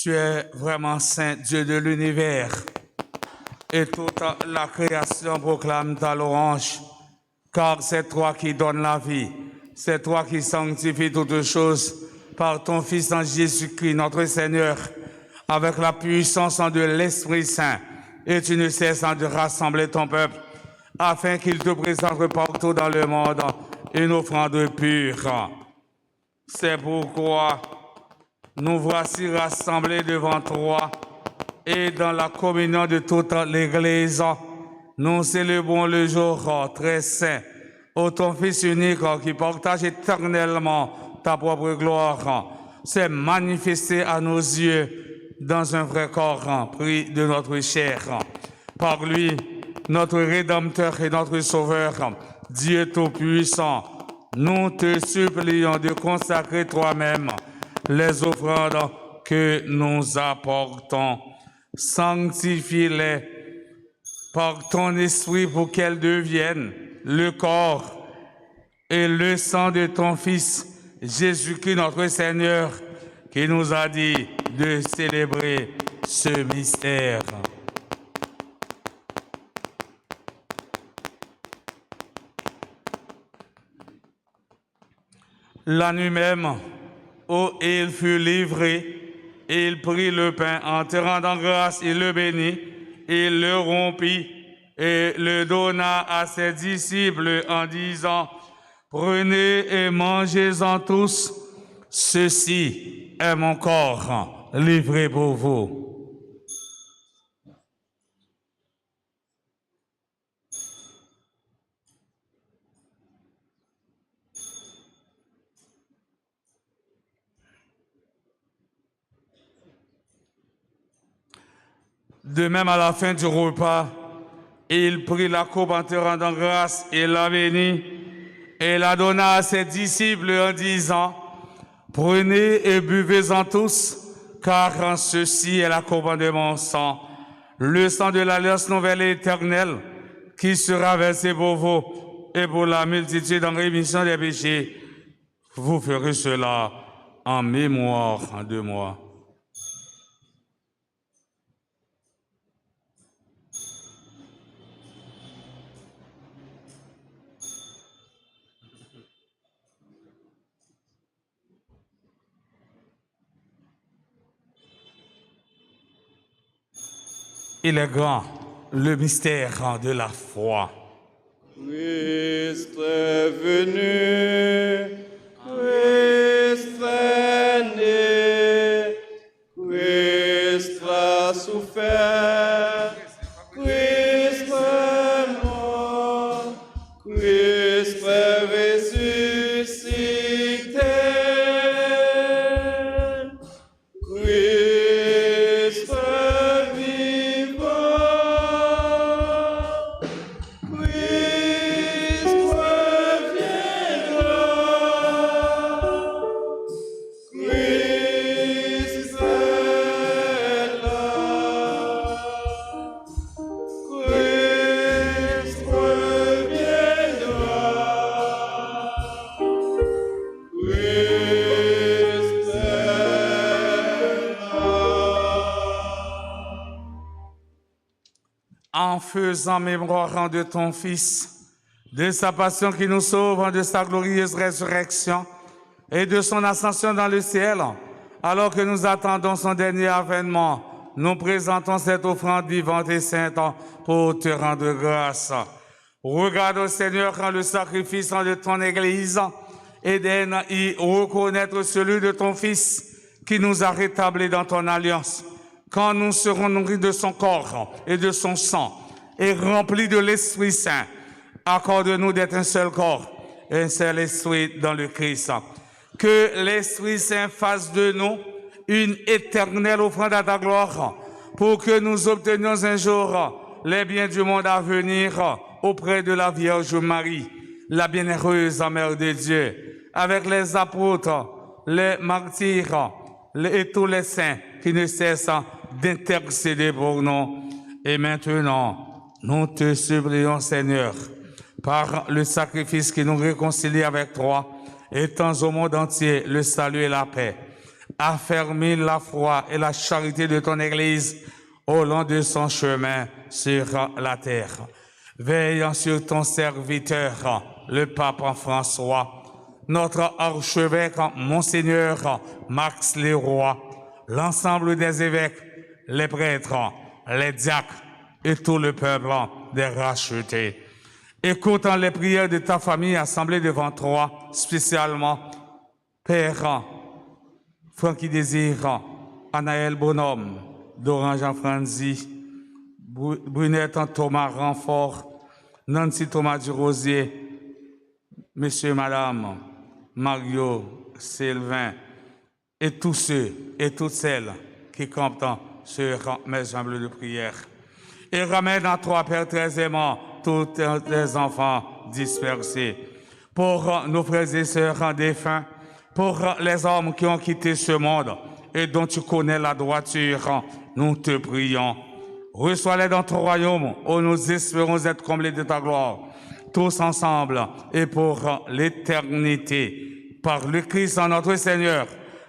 B: Tu es vraiment saint, Dieu de l'univers. Et toute la création proclame ta louange, car c'est toi qui donnes la vie. C'est toi qui sanctifies toutes choses par ton Fils en Jésus-Christ, notre Seigneur, avec la puissance de l'Esprit Saint. Et tu ne cesses de rassembler ton peuple, afin qu'il te présente partout dans le monde une offrande pure. C'est pourquoi nous voici rassemblés devant toi et dans la communion de toute l'Église, nous célébrons le jour très saint ô ton Fils unique qui partage éternellement ta propre gloire, s'est manifesté à nos yeux dans un vrai corps pris de notre chair. Par lui, notre Rédempteur et notre Sauveur, Dieu Tout-Puissant, nous te supplions de consacrer toi-même les offrandes que nous apportons. Sanctifie-les par ton esprit pour qu'elles deviennent le corps et le sang de ton Fils, Jésus-Christ notre Seigneur, qui nous a dit de célébrer ce mystère. La nuit même, où il fut livré, il prit le pain, en te rendant grâce, il le bénit, il le rompit et le donna à ses disciples en disant, « Prenez et mangez-en tous, ceci est mon corps livré pour vous. » De même, à la fin du repas, il prit la coupe en te rendant grâce et la bénit et la donna à ses disciples en disant, « Prenez et buvez-en tous, car ceci est la coupe de mon sang, le sang de l'alliance nouvelle et éternelle qui sera versé pour vous et pour la multitude en rémission des péchés. Vous ferez cela en mémoire de moi. » Il est grand, le mystère de la foi.
C: Christ est venu, Christ est né, Christ a souffert, Christ est mort, Christ est ressuscité. Christ est vivant. Christ reviendra. Christ est là. Christ reviendra. Christ est là.
B: En faisant mémoire de ton Fils, de sa passion qui nous sauve, de sa glorieuse résurrection et de son ascension dans le ciel, alors que nous attendons son dernier avènement, nous présentons cette offrande vivante et sainte pour te rendre grâce. Regarde, au Seigneur, quand le sacrifice de ton Église et d'aide y reconnaître celui de ton Fils qui nous a rétablis dans ton alliance. Quand nous serons nourris de son corps et de son sang et remplis de l'Esprit Saint, accorde-nous d'être un seul corps et un seul esprit dans le Christ. Que l'Esprit Saint fasse de nous une éternelle offrande à ta gloire pour que nous obtenions un jour les biens du monde à venir auprès de la Vierge Marie, la bienheureuse Mère de Dieu, avec les apôtres, les martyrs et tous les saints qui ne cessent d'intercéder pour nous. Et maintenant, nous te supplions, Seigneur, par le sacrifice qui nous réconcilie avec toi, étends au monde entier le salut et la paix. Affermis la foi et la charité de ton Église au long de son chemin sur la terre. Veillant sur ton serviteur, le pape François, notre archevêque, Monseigneur Max Leroy, l'ensemble des évêques, les prêtres, les diacres et tout le peuple des rachetés. Écoutant les prières de ta famille assemblée devant toi, spécialement Père Francky Désir, Anaël Bonhomme, Doran Jean-Franzi, Brunette Thomas Renfort, Nancy Thomas Durosier, Monsieur et Madame Mario Sylvain, et tous ceux et toutes celles qui comptent sur mes humbles de prière. Et ramène à toi, Père très aimant, tous les enfants dispersés, pour nos frères et sœurs défunts, pour les hommes qui ont quitté ce monde et dont tu connais la droiture, nous te prions. Reçois-les dans ton royaume où nous espérons être comblés de ta gloire, tous ensemble et pour l'éternité, par le Christ notre Seigneur,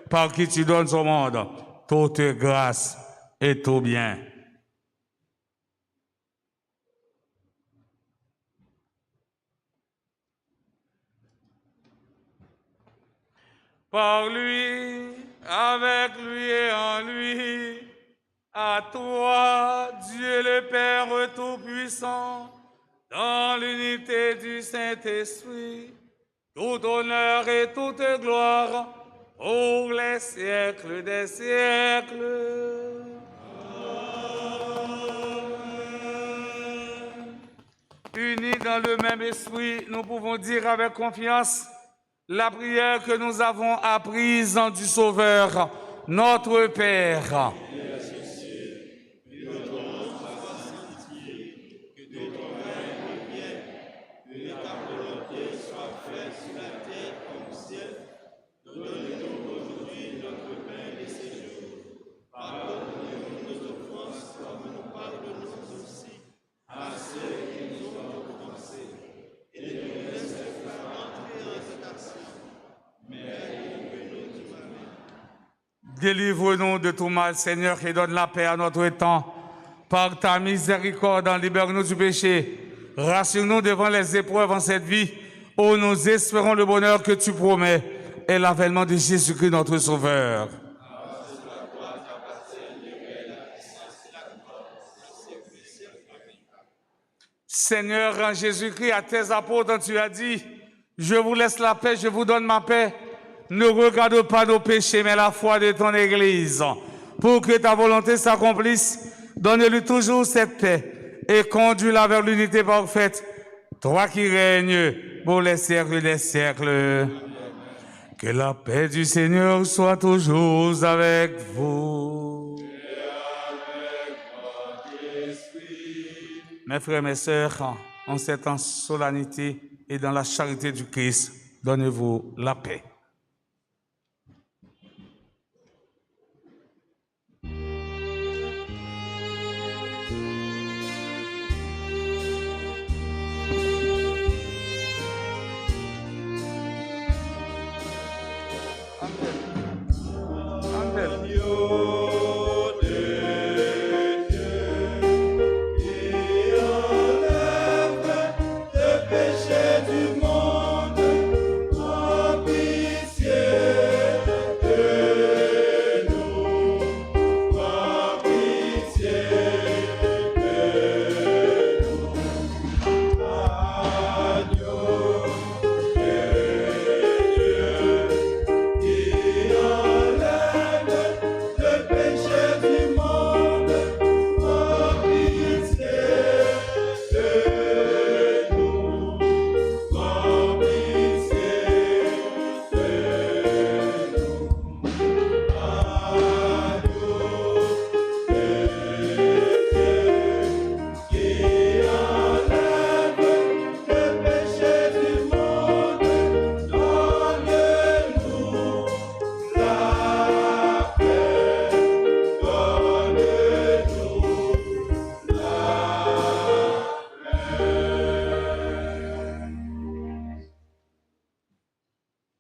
B: par qui tu donnes au monde toute grâce et tout bien. Par lui, avec lui et en lui, à toi, Dieu le Père Tout-Puissant, dans l'unité du Saint-Esprit, tout honneur et toute gloire pour les siècles des siècles. Unis dans le même esprit, nous pouvons dire avec confiance la prière que nous avons apprise du Sauveur, notre Père. Délivre-nous de tout mal, Seigneur, et donne la paix à notre temps. Par ta miséricorde, libère-nous du péché. Rassure-nous devant les épreuves en cette vie, où nous espérons le bonheur que tu promets et l'avènement de Jésus-Christ, notre Sauveur. Seigneur, en Jésus-Christ, à tes apôtres, tu as dit, je vous laisse la paix, je vous donne ma paix. Ne regarde pas nos péchés, mais la foi de ton Église. Pour que ta volonté s'accomplisse, donne-lui toujours cette paix et conduis-la vers l'unité parfaite. Toi qui règnes pour les siècles des siècles. Que la paix du Seigneur soit toujours avec vous. Mes frères, mes sœurs, en cette solennité et dans la charité du Christ, donnez-vous la paix.
C: Le péché du monde, remplis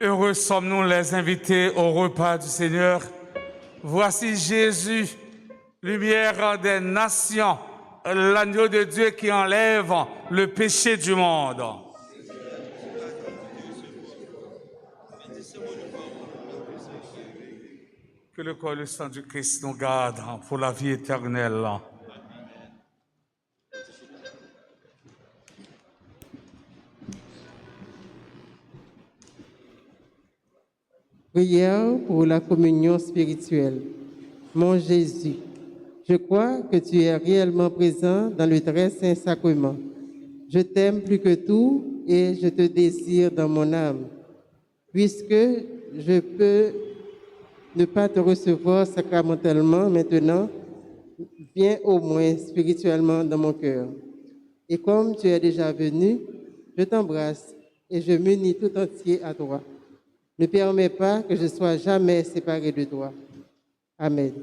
B: Heureux sommes-nous les invités au repas du Seigneur. Voici Jésus, lumière des nations, l'agneau de Dieu qui enlève le péché du monde. Que le corps et le sang du Christ nous gardent pour la vie éternelle.
A: Prière pour la communion spirituelle. Mon Jésus, je crois que tu es réellement présent dans le très saint sacrement. Je t'aime plus que tout et je te désire dans mon âme. Puisque je peux ne pas te recevoir sacramentellement maintenant, viens au moins spirituellement dans mon cœur. Et comme tu es déjà venu, je t'embrasse et je m'unis tout entier à toi. Ne permets pas que je sois jamais séparé de toi. Amen.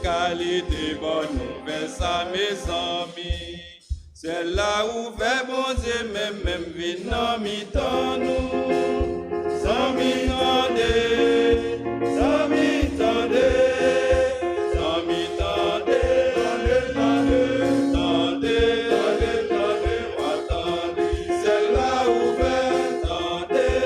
C: Qualité, bonne nouvelle, ça mes amis. C'est là où fait bon Dieu, même vie non mi-temps nous. Sans mi-tendez, sans mi-tendez, sans mi-tendez, tendez, attendez. C'est là où fait tendez,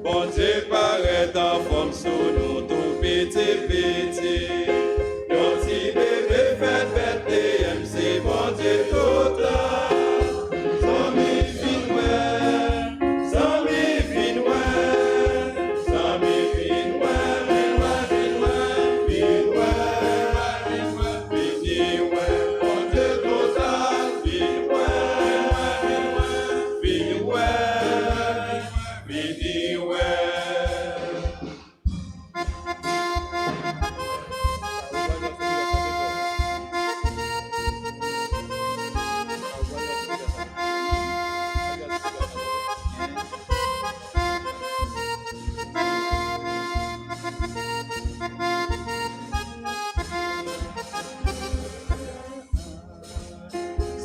C: bon Dieu paraît en forme sous nous tout petit. Yon petit bébé fait Bethléem, c'est bon Dieu tout là. Sans mi fin ouais, sans mi fin ouais, sans mi fin ouais, bon Dieu tout là, fin ouais.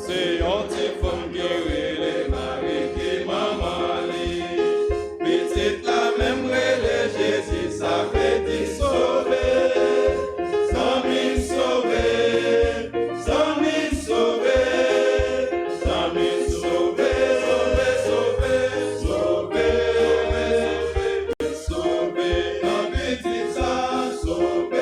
C: C'est un petit femme qui relève Marie qui maman li. Petite la même relève Jésus, ça fait dire sauver. Sans mi sauver, sans mi sauver, sans mi sauver, sauver. Non petite ça, sauver.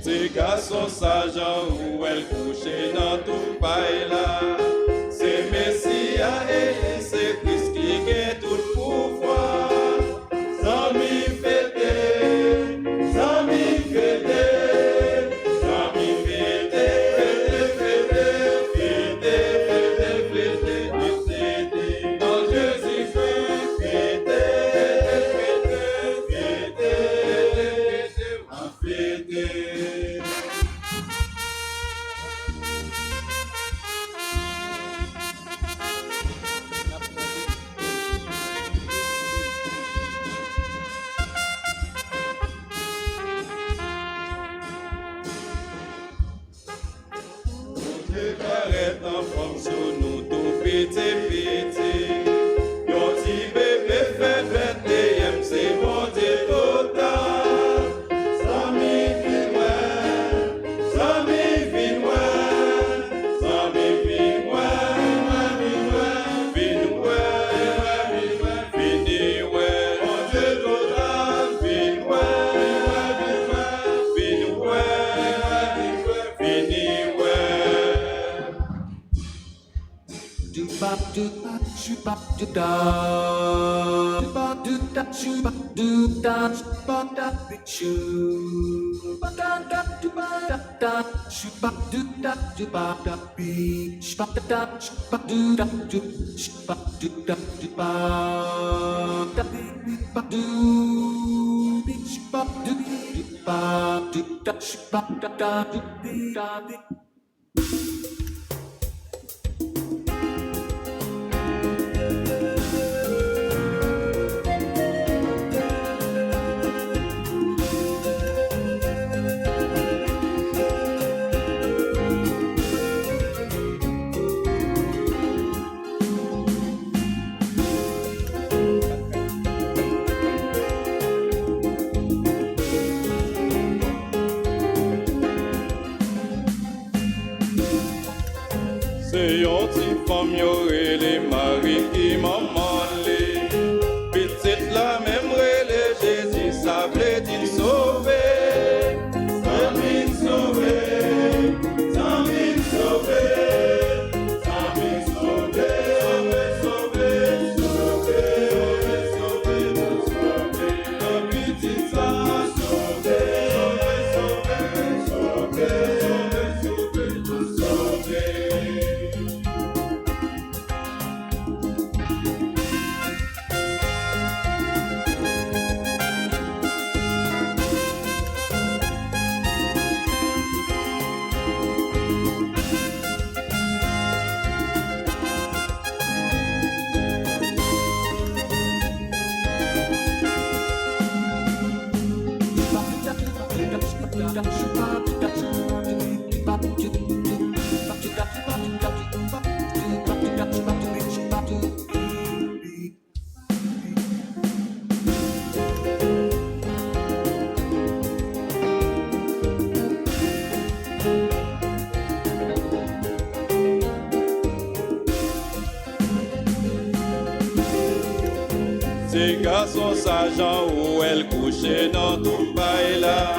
C: Ces garçons sages où elle couchait dans tout paille là. C'est Messia et c'est Christ qui est tout pouvoir. Sans mi fêter, sans mi fêter, Arrête en forme sur nous tout petit. Yon ti bébé fait 21, c'est bon Dieu total. Sami vin C'est yon ti femme yoré les maris qui maman les. Petite la même relé Jésus ça veut dire sauver. Sami sauvé. Ces garçons sagents où elle couchait dans tout bail là.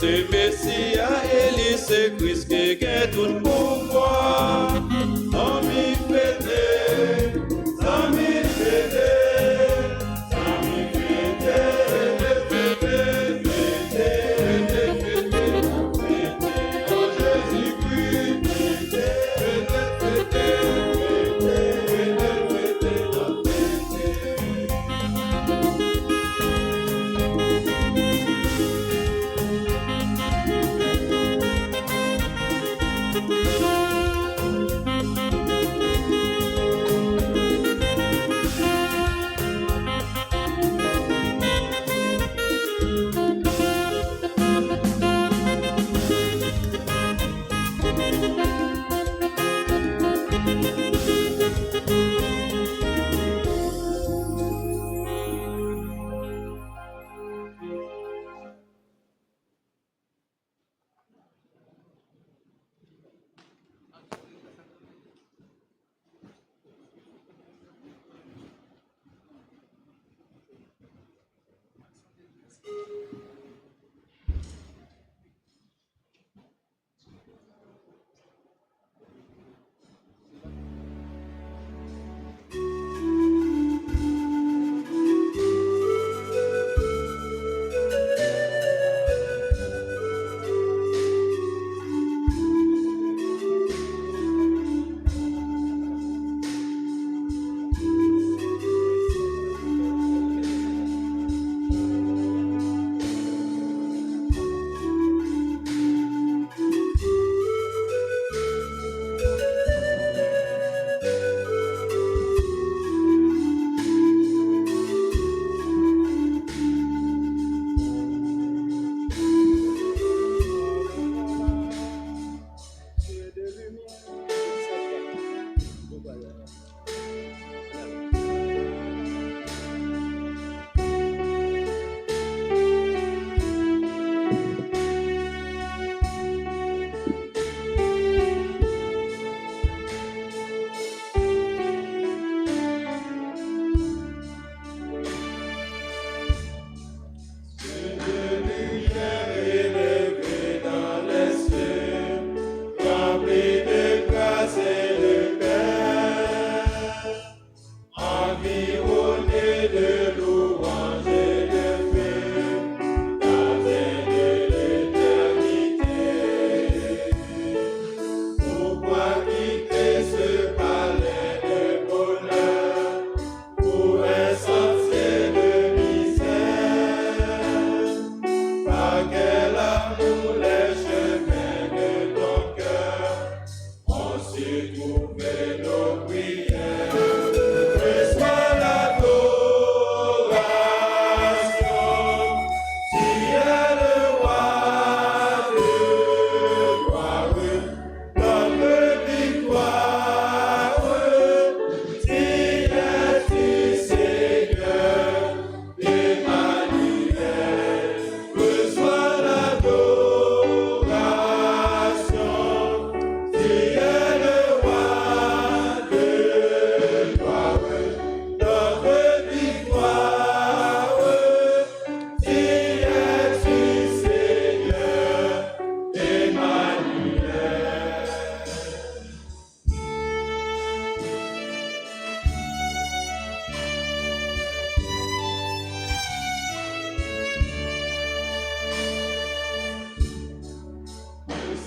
C: C'est Messia, Élie, c'est Christ qui gagne tout pouvoir. Sami fêté, Sami fêté, Sami fêté, oh Jésus-Christ,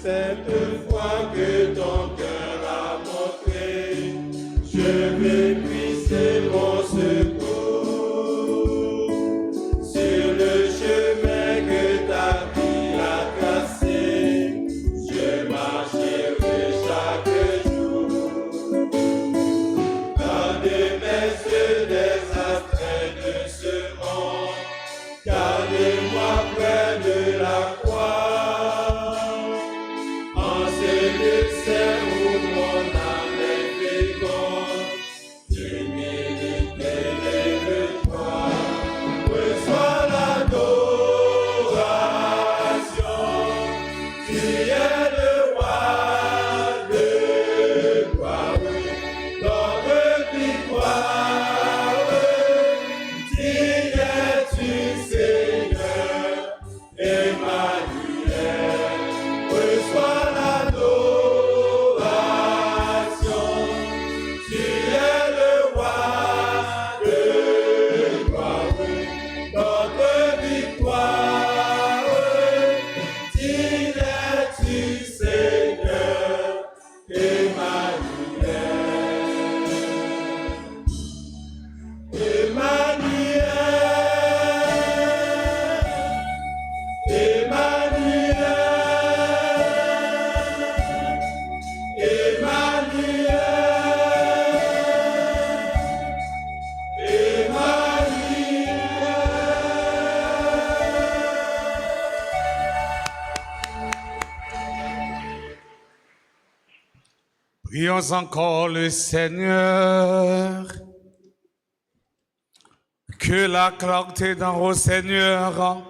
C: Cette foi que ton cœur a montrée, je veux puiser mon secours sur le chemin que ta vie a tracé. Je marcherai chaque jour dans des mes yeux des atraits de ce monde. Gardez-moi près de la croix, en ce dessert où mon âme est féconde. Tu mérites lève-toi, reçois l'adoration. Tu es le roi de gloire, notre victoire. Digne es-tu, Seigneur, Emmanuel, reçois l'adoration. Tu es le roi de gloire, notre victoire. Digne es-tu, Seigneur, Emmanuel.
B: Prions encore le Seigneur. Que la clarté dans au Seigneur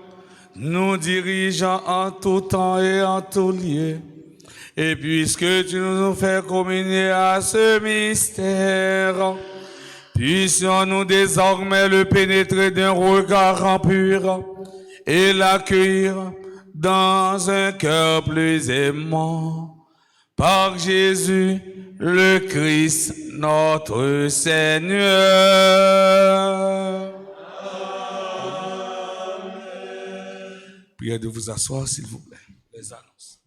B: nous dirige en tout temps et en tout lieu. Et puisque tu nous fais communier à ce mystère, puissions-nous désormais le pénétrer d'un regard pur et l'accueillir dans un cœur plus aimant. Par Jésus, le Christ, notre Seigneur. Amen. Priez de vous asseoir, s'il vous plaît. Les annonces.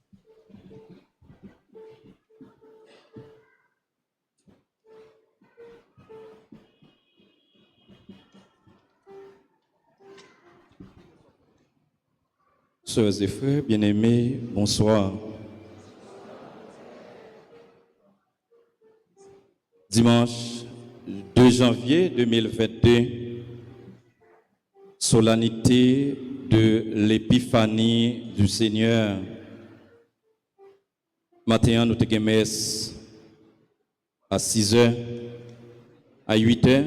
D: Sœurs et frères bien-aimés, bonsoir. Dimanche 2 janvier 2022, solennité de l'épiphanie du Seigneur. Matin, nous avons messe à 6h, à 8h,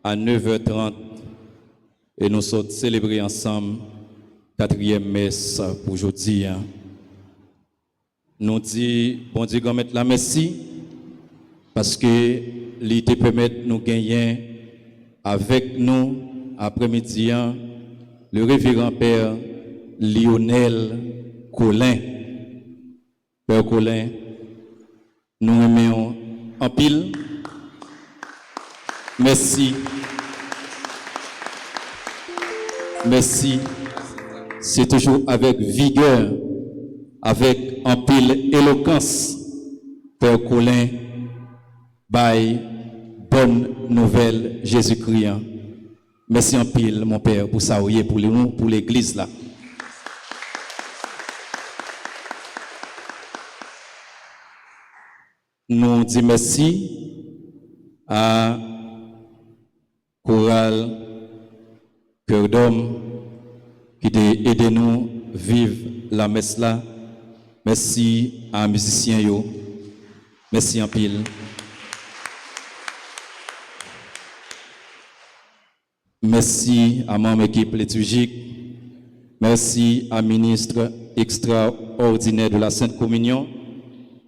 D: à 9h30 et nous sommes célébrés ensemble 4e messe pour aujourd'hui. Nous disons, bon Dieu, qu'on mette la merci. Parce que l'idée permet de nous gagner avec nous après-midi le révérend Père Lionel Colin. Père Colin, nous remercions en pile. Merci. Merci. C'est toujours avec vigueur, avec en pile éloquence, Père Colin. Bye, bonne nouvelle Jésus-Christ. Merci en pile, mon Père, pour ça, pour l'église là. Nous disons merci à Chorale Cœur d'Homme qui a aidé nous à vivre la messe là. Merci à musiciens yo. Merci en pile. Merci à mon équipe liturgique. Merci à ministre extraordinaire de la Sainte Communion.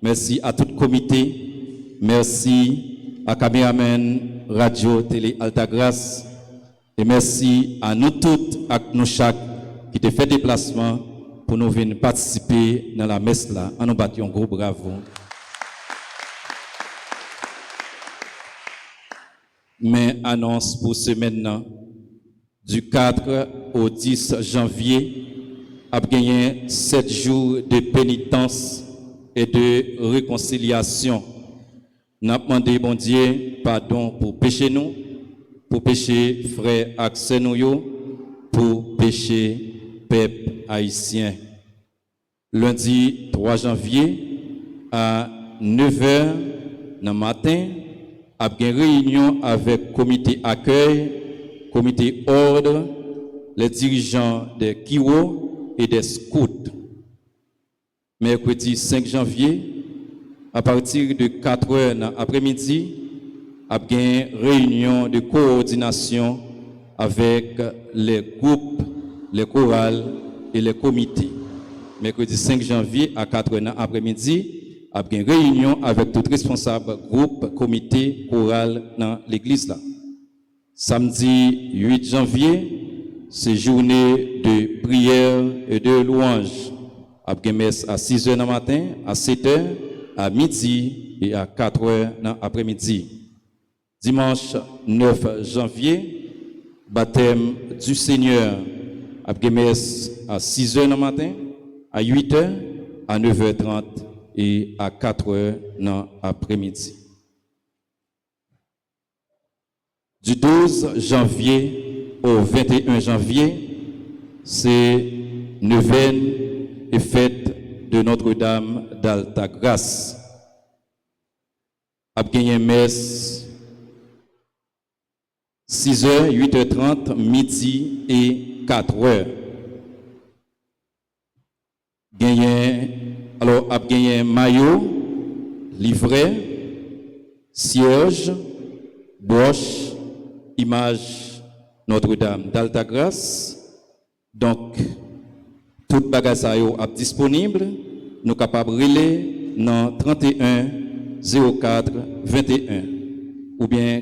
D: Merci à tout comité. Merci à caméraman Radio Télé Altagrace. Et merci à nous toutes, à nous chaque qui te fait déplacement pour nous venir participer dans la messe là. En nous battions gros bravo. Mais annonce pour ce maintenant. Du 4 au 10 janvier a gagné 7 jours de pénitence et de réconciliation. Nous avons demandé, bon Dieu, pardon pour péché nous, pour péché frère accès nous, pour péché peuple haïtien. Lundi 3 janvier à 9h le matin, a une réunion avec comité accueil, comité ordre, les dirigeants des Kiwo et des scouts. Mercredi 5 janvier, à partir de 4h après-midi, a une réunion de coordination avec les groupes, les chorales et les comités. Mercredi 5 janvier à 4h après-midi, a une réunion avec tout responsable groupe, comité, choral dans l'église là. Samedi 8 janvier, c'est journée de prière et de louange. A une messe à 6h du matin, à 7h, à midi et à 4h dans l'après-midi. Dimanche 9 janvier, baptême du Seigneur. A une messe à 6h du matin, à 8h, à 9h30 et à 4h dans l'après-midi. Du 12 janvier au 21 janvier, c'est neuvaine et fête de Notre-Dame d'Altagrace. A gagné messe 6h, 8h30, midi et 4h. Alors, a gagné maillot, livret, cierge, broche, image Notre-Dame d'Altagrace. Donc, toute bagage est disponible. Nous sommes capables de relayer dans 31 04 21 ou bien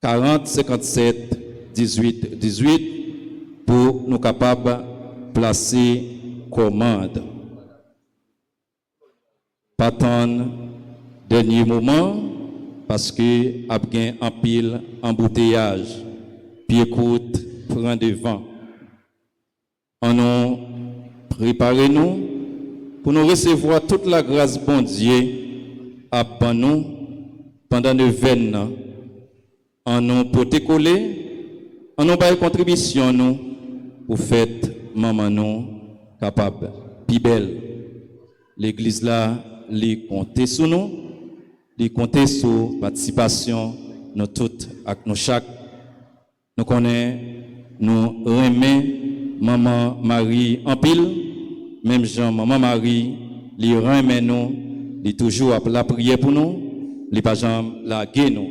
D: 40 57 18 18 pour nous capables de placer commande. Pas attendre dernier moment parce que y a un pile embouteillage. Puis écoute, prends devant. En nous préparez-nous pour nous recevoir toute la grâce bon Dieu à nous pendant 9 ans. En nous pour te coller, en nous bailler contribution nous pour faire maman nous capable. Puis belle, l'église là, les compter sur nous, les compter sur participation nous toutes avec nous chaque. Nous connaissons, nous remet maman Marie en pile, même Jean, maman Marie, les remet nous, les toujours à la prière pour nous, les pas jamais la gué nous,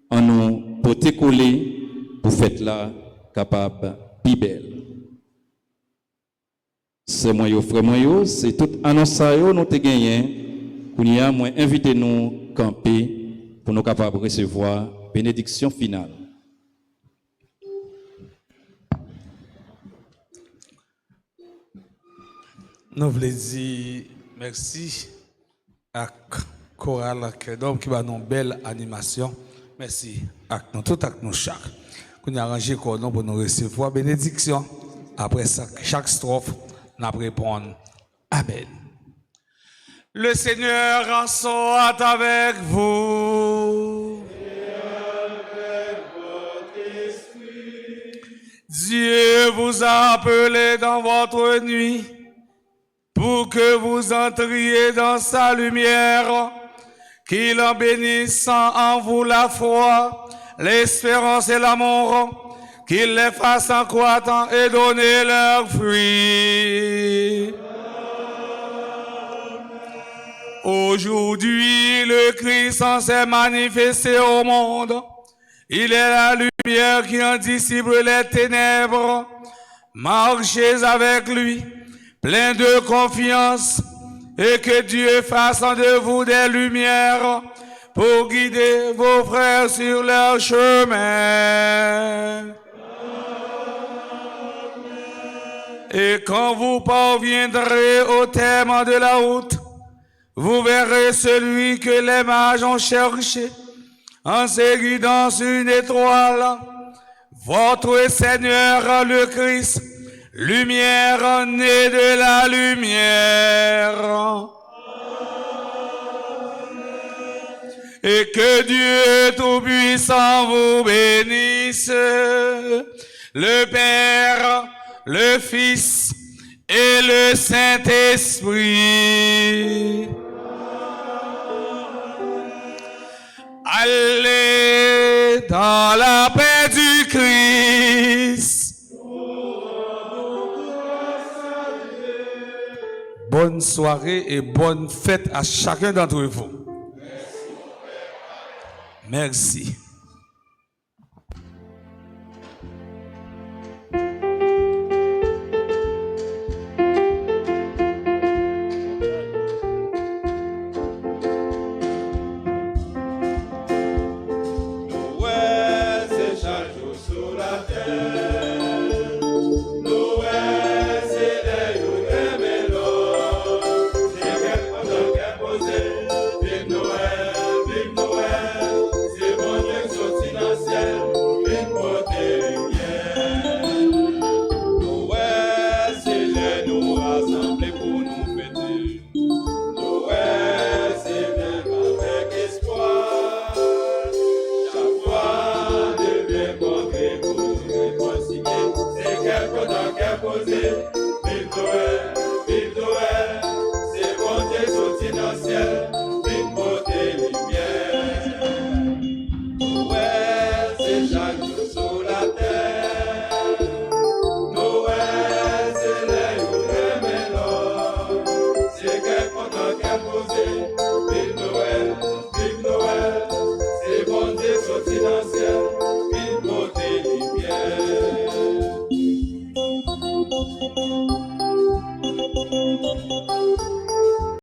D: en nous pour te coller, pour faire là capable, plus belle. C'est moi, frère, moi, c'est tout annonce nous te gagné. Qu'on y a, moi, invitez nous camper pour nous capables de recevoir bénédiction finale.
B: Nous voulons dire merci à Chorale Cœur qui va nous une belle animation. Merci à nous tout, à nous chaque. Qu'on a arrangé pour nous recevoir bénédiction. Après ça, chaque strophe, nous répondons Amen. Le Seigneur soit avec vous. Et avec votre esprit. Dieu vous a appelé dans votre nuit pour que vous entriez dans sa lumière, qu'il en bénisse en vous la foi, l'espérance et l'amour, qu'il les fasse en croître et donner leurs fruits. Aujourd'hui, le Christ s'est manifesté au monde. Il est la lumière qui en dissipe les ténèbres. Marchez avec lui, plein de confiance, et que Dieu fasse de vous des lumières pour guider vos frères sur leur chemin. Et quand vous parviendrez au terme de la route, vous verrez celui que les mages ont cherché, en se guidant sur une étoile, votre Seigneur le Christ, lumière née de la lumière. Et que Dieu Tout-Puissant vous bénisse, le Père, le Fils et le Saint-Esprit. Allez dans la paix du Christ. Bonne soirée et bonne fête à chacun d'entre vous. Merci.
C: Poser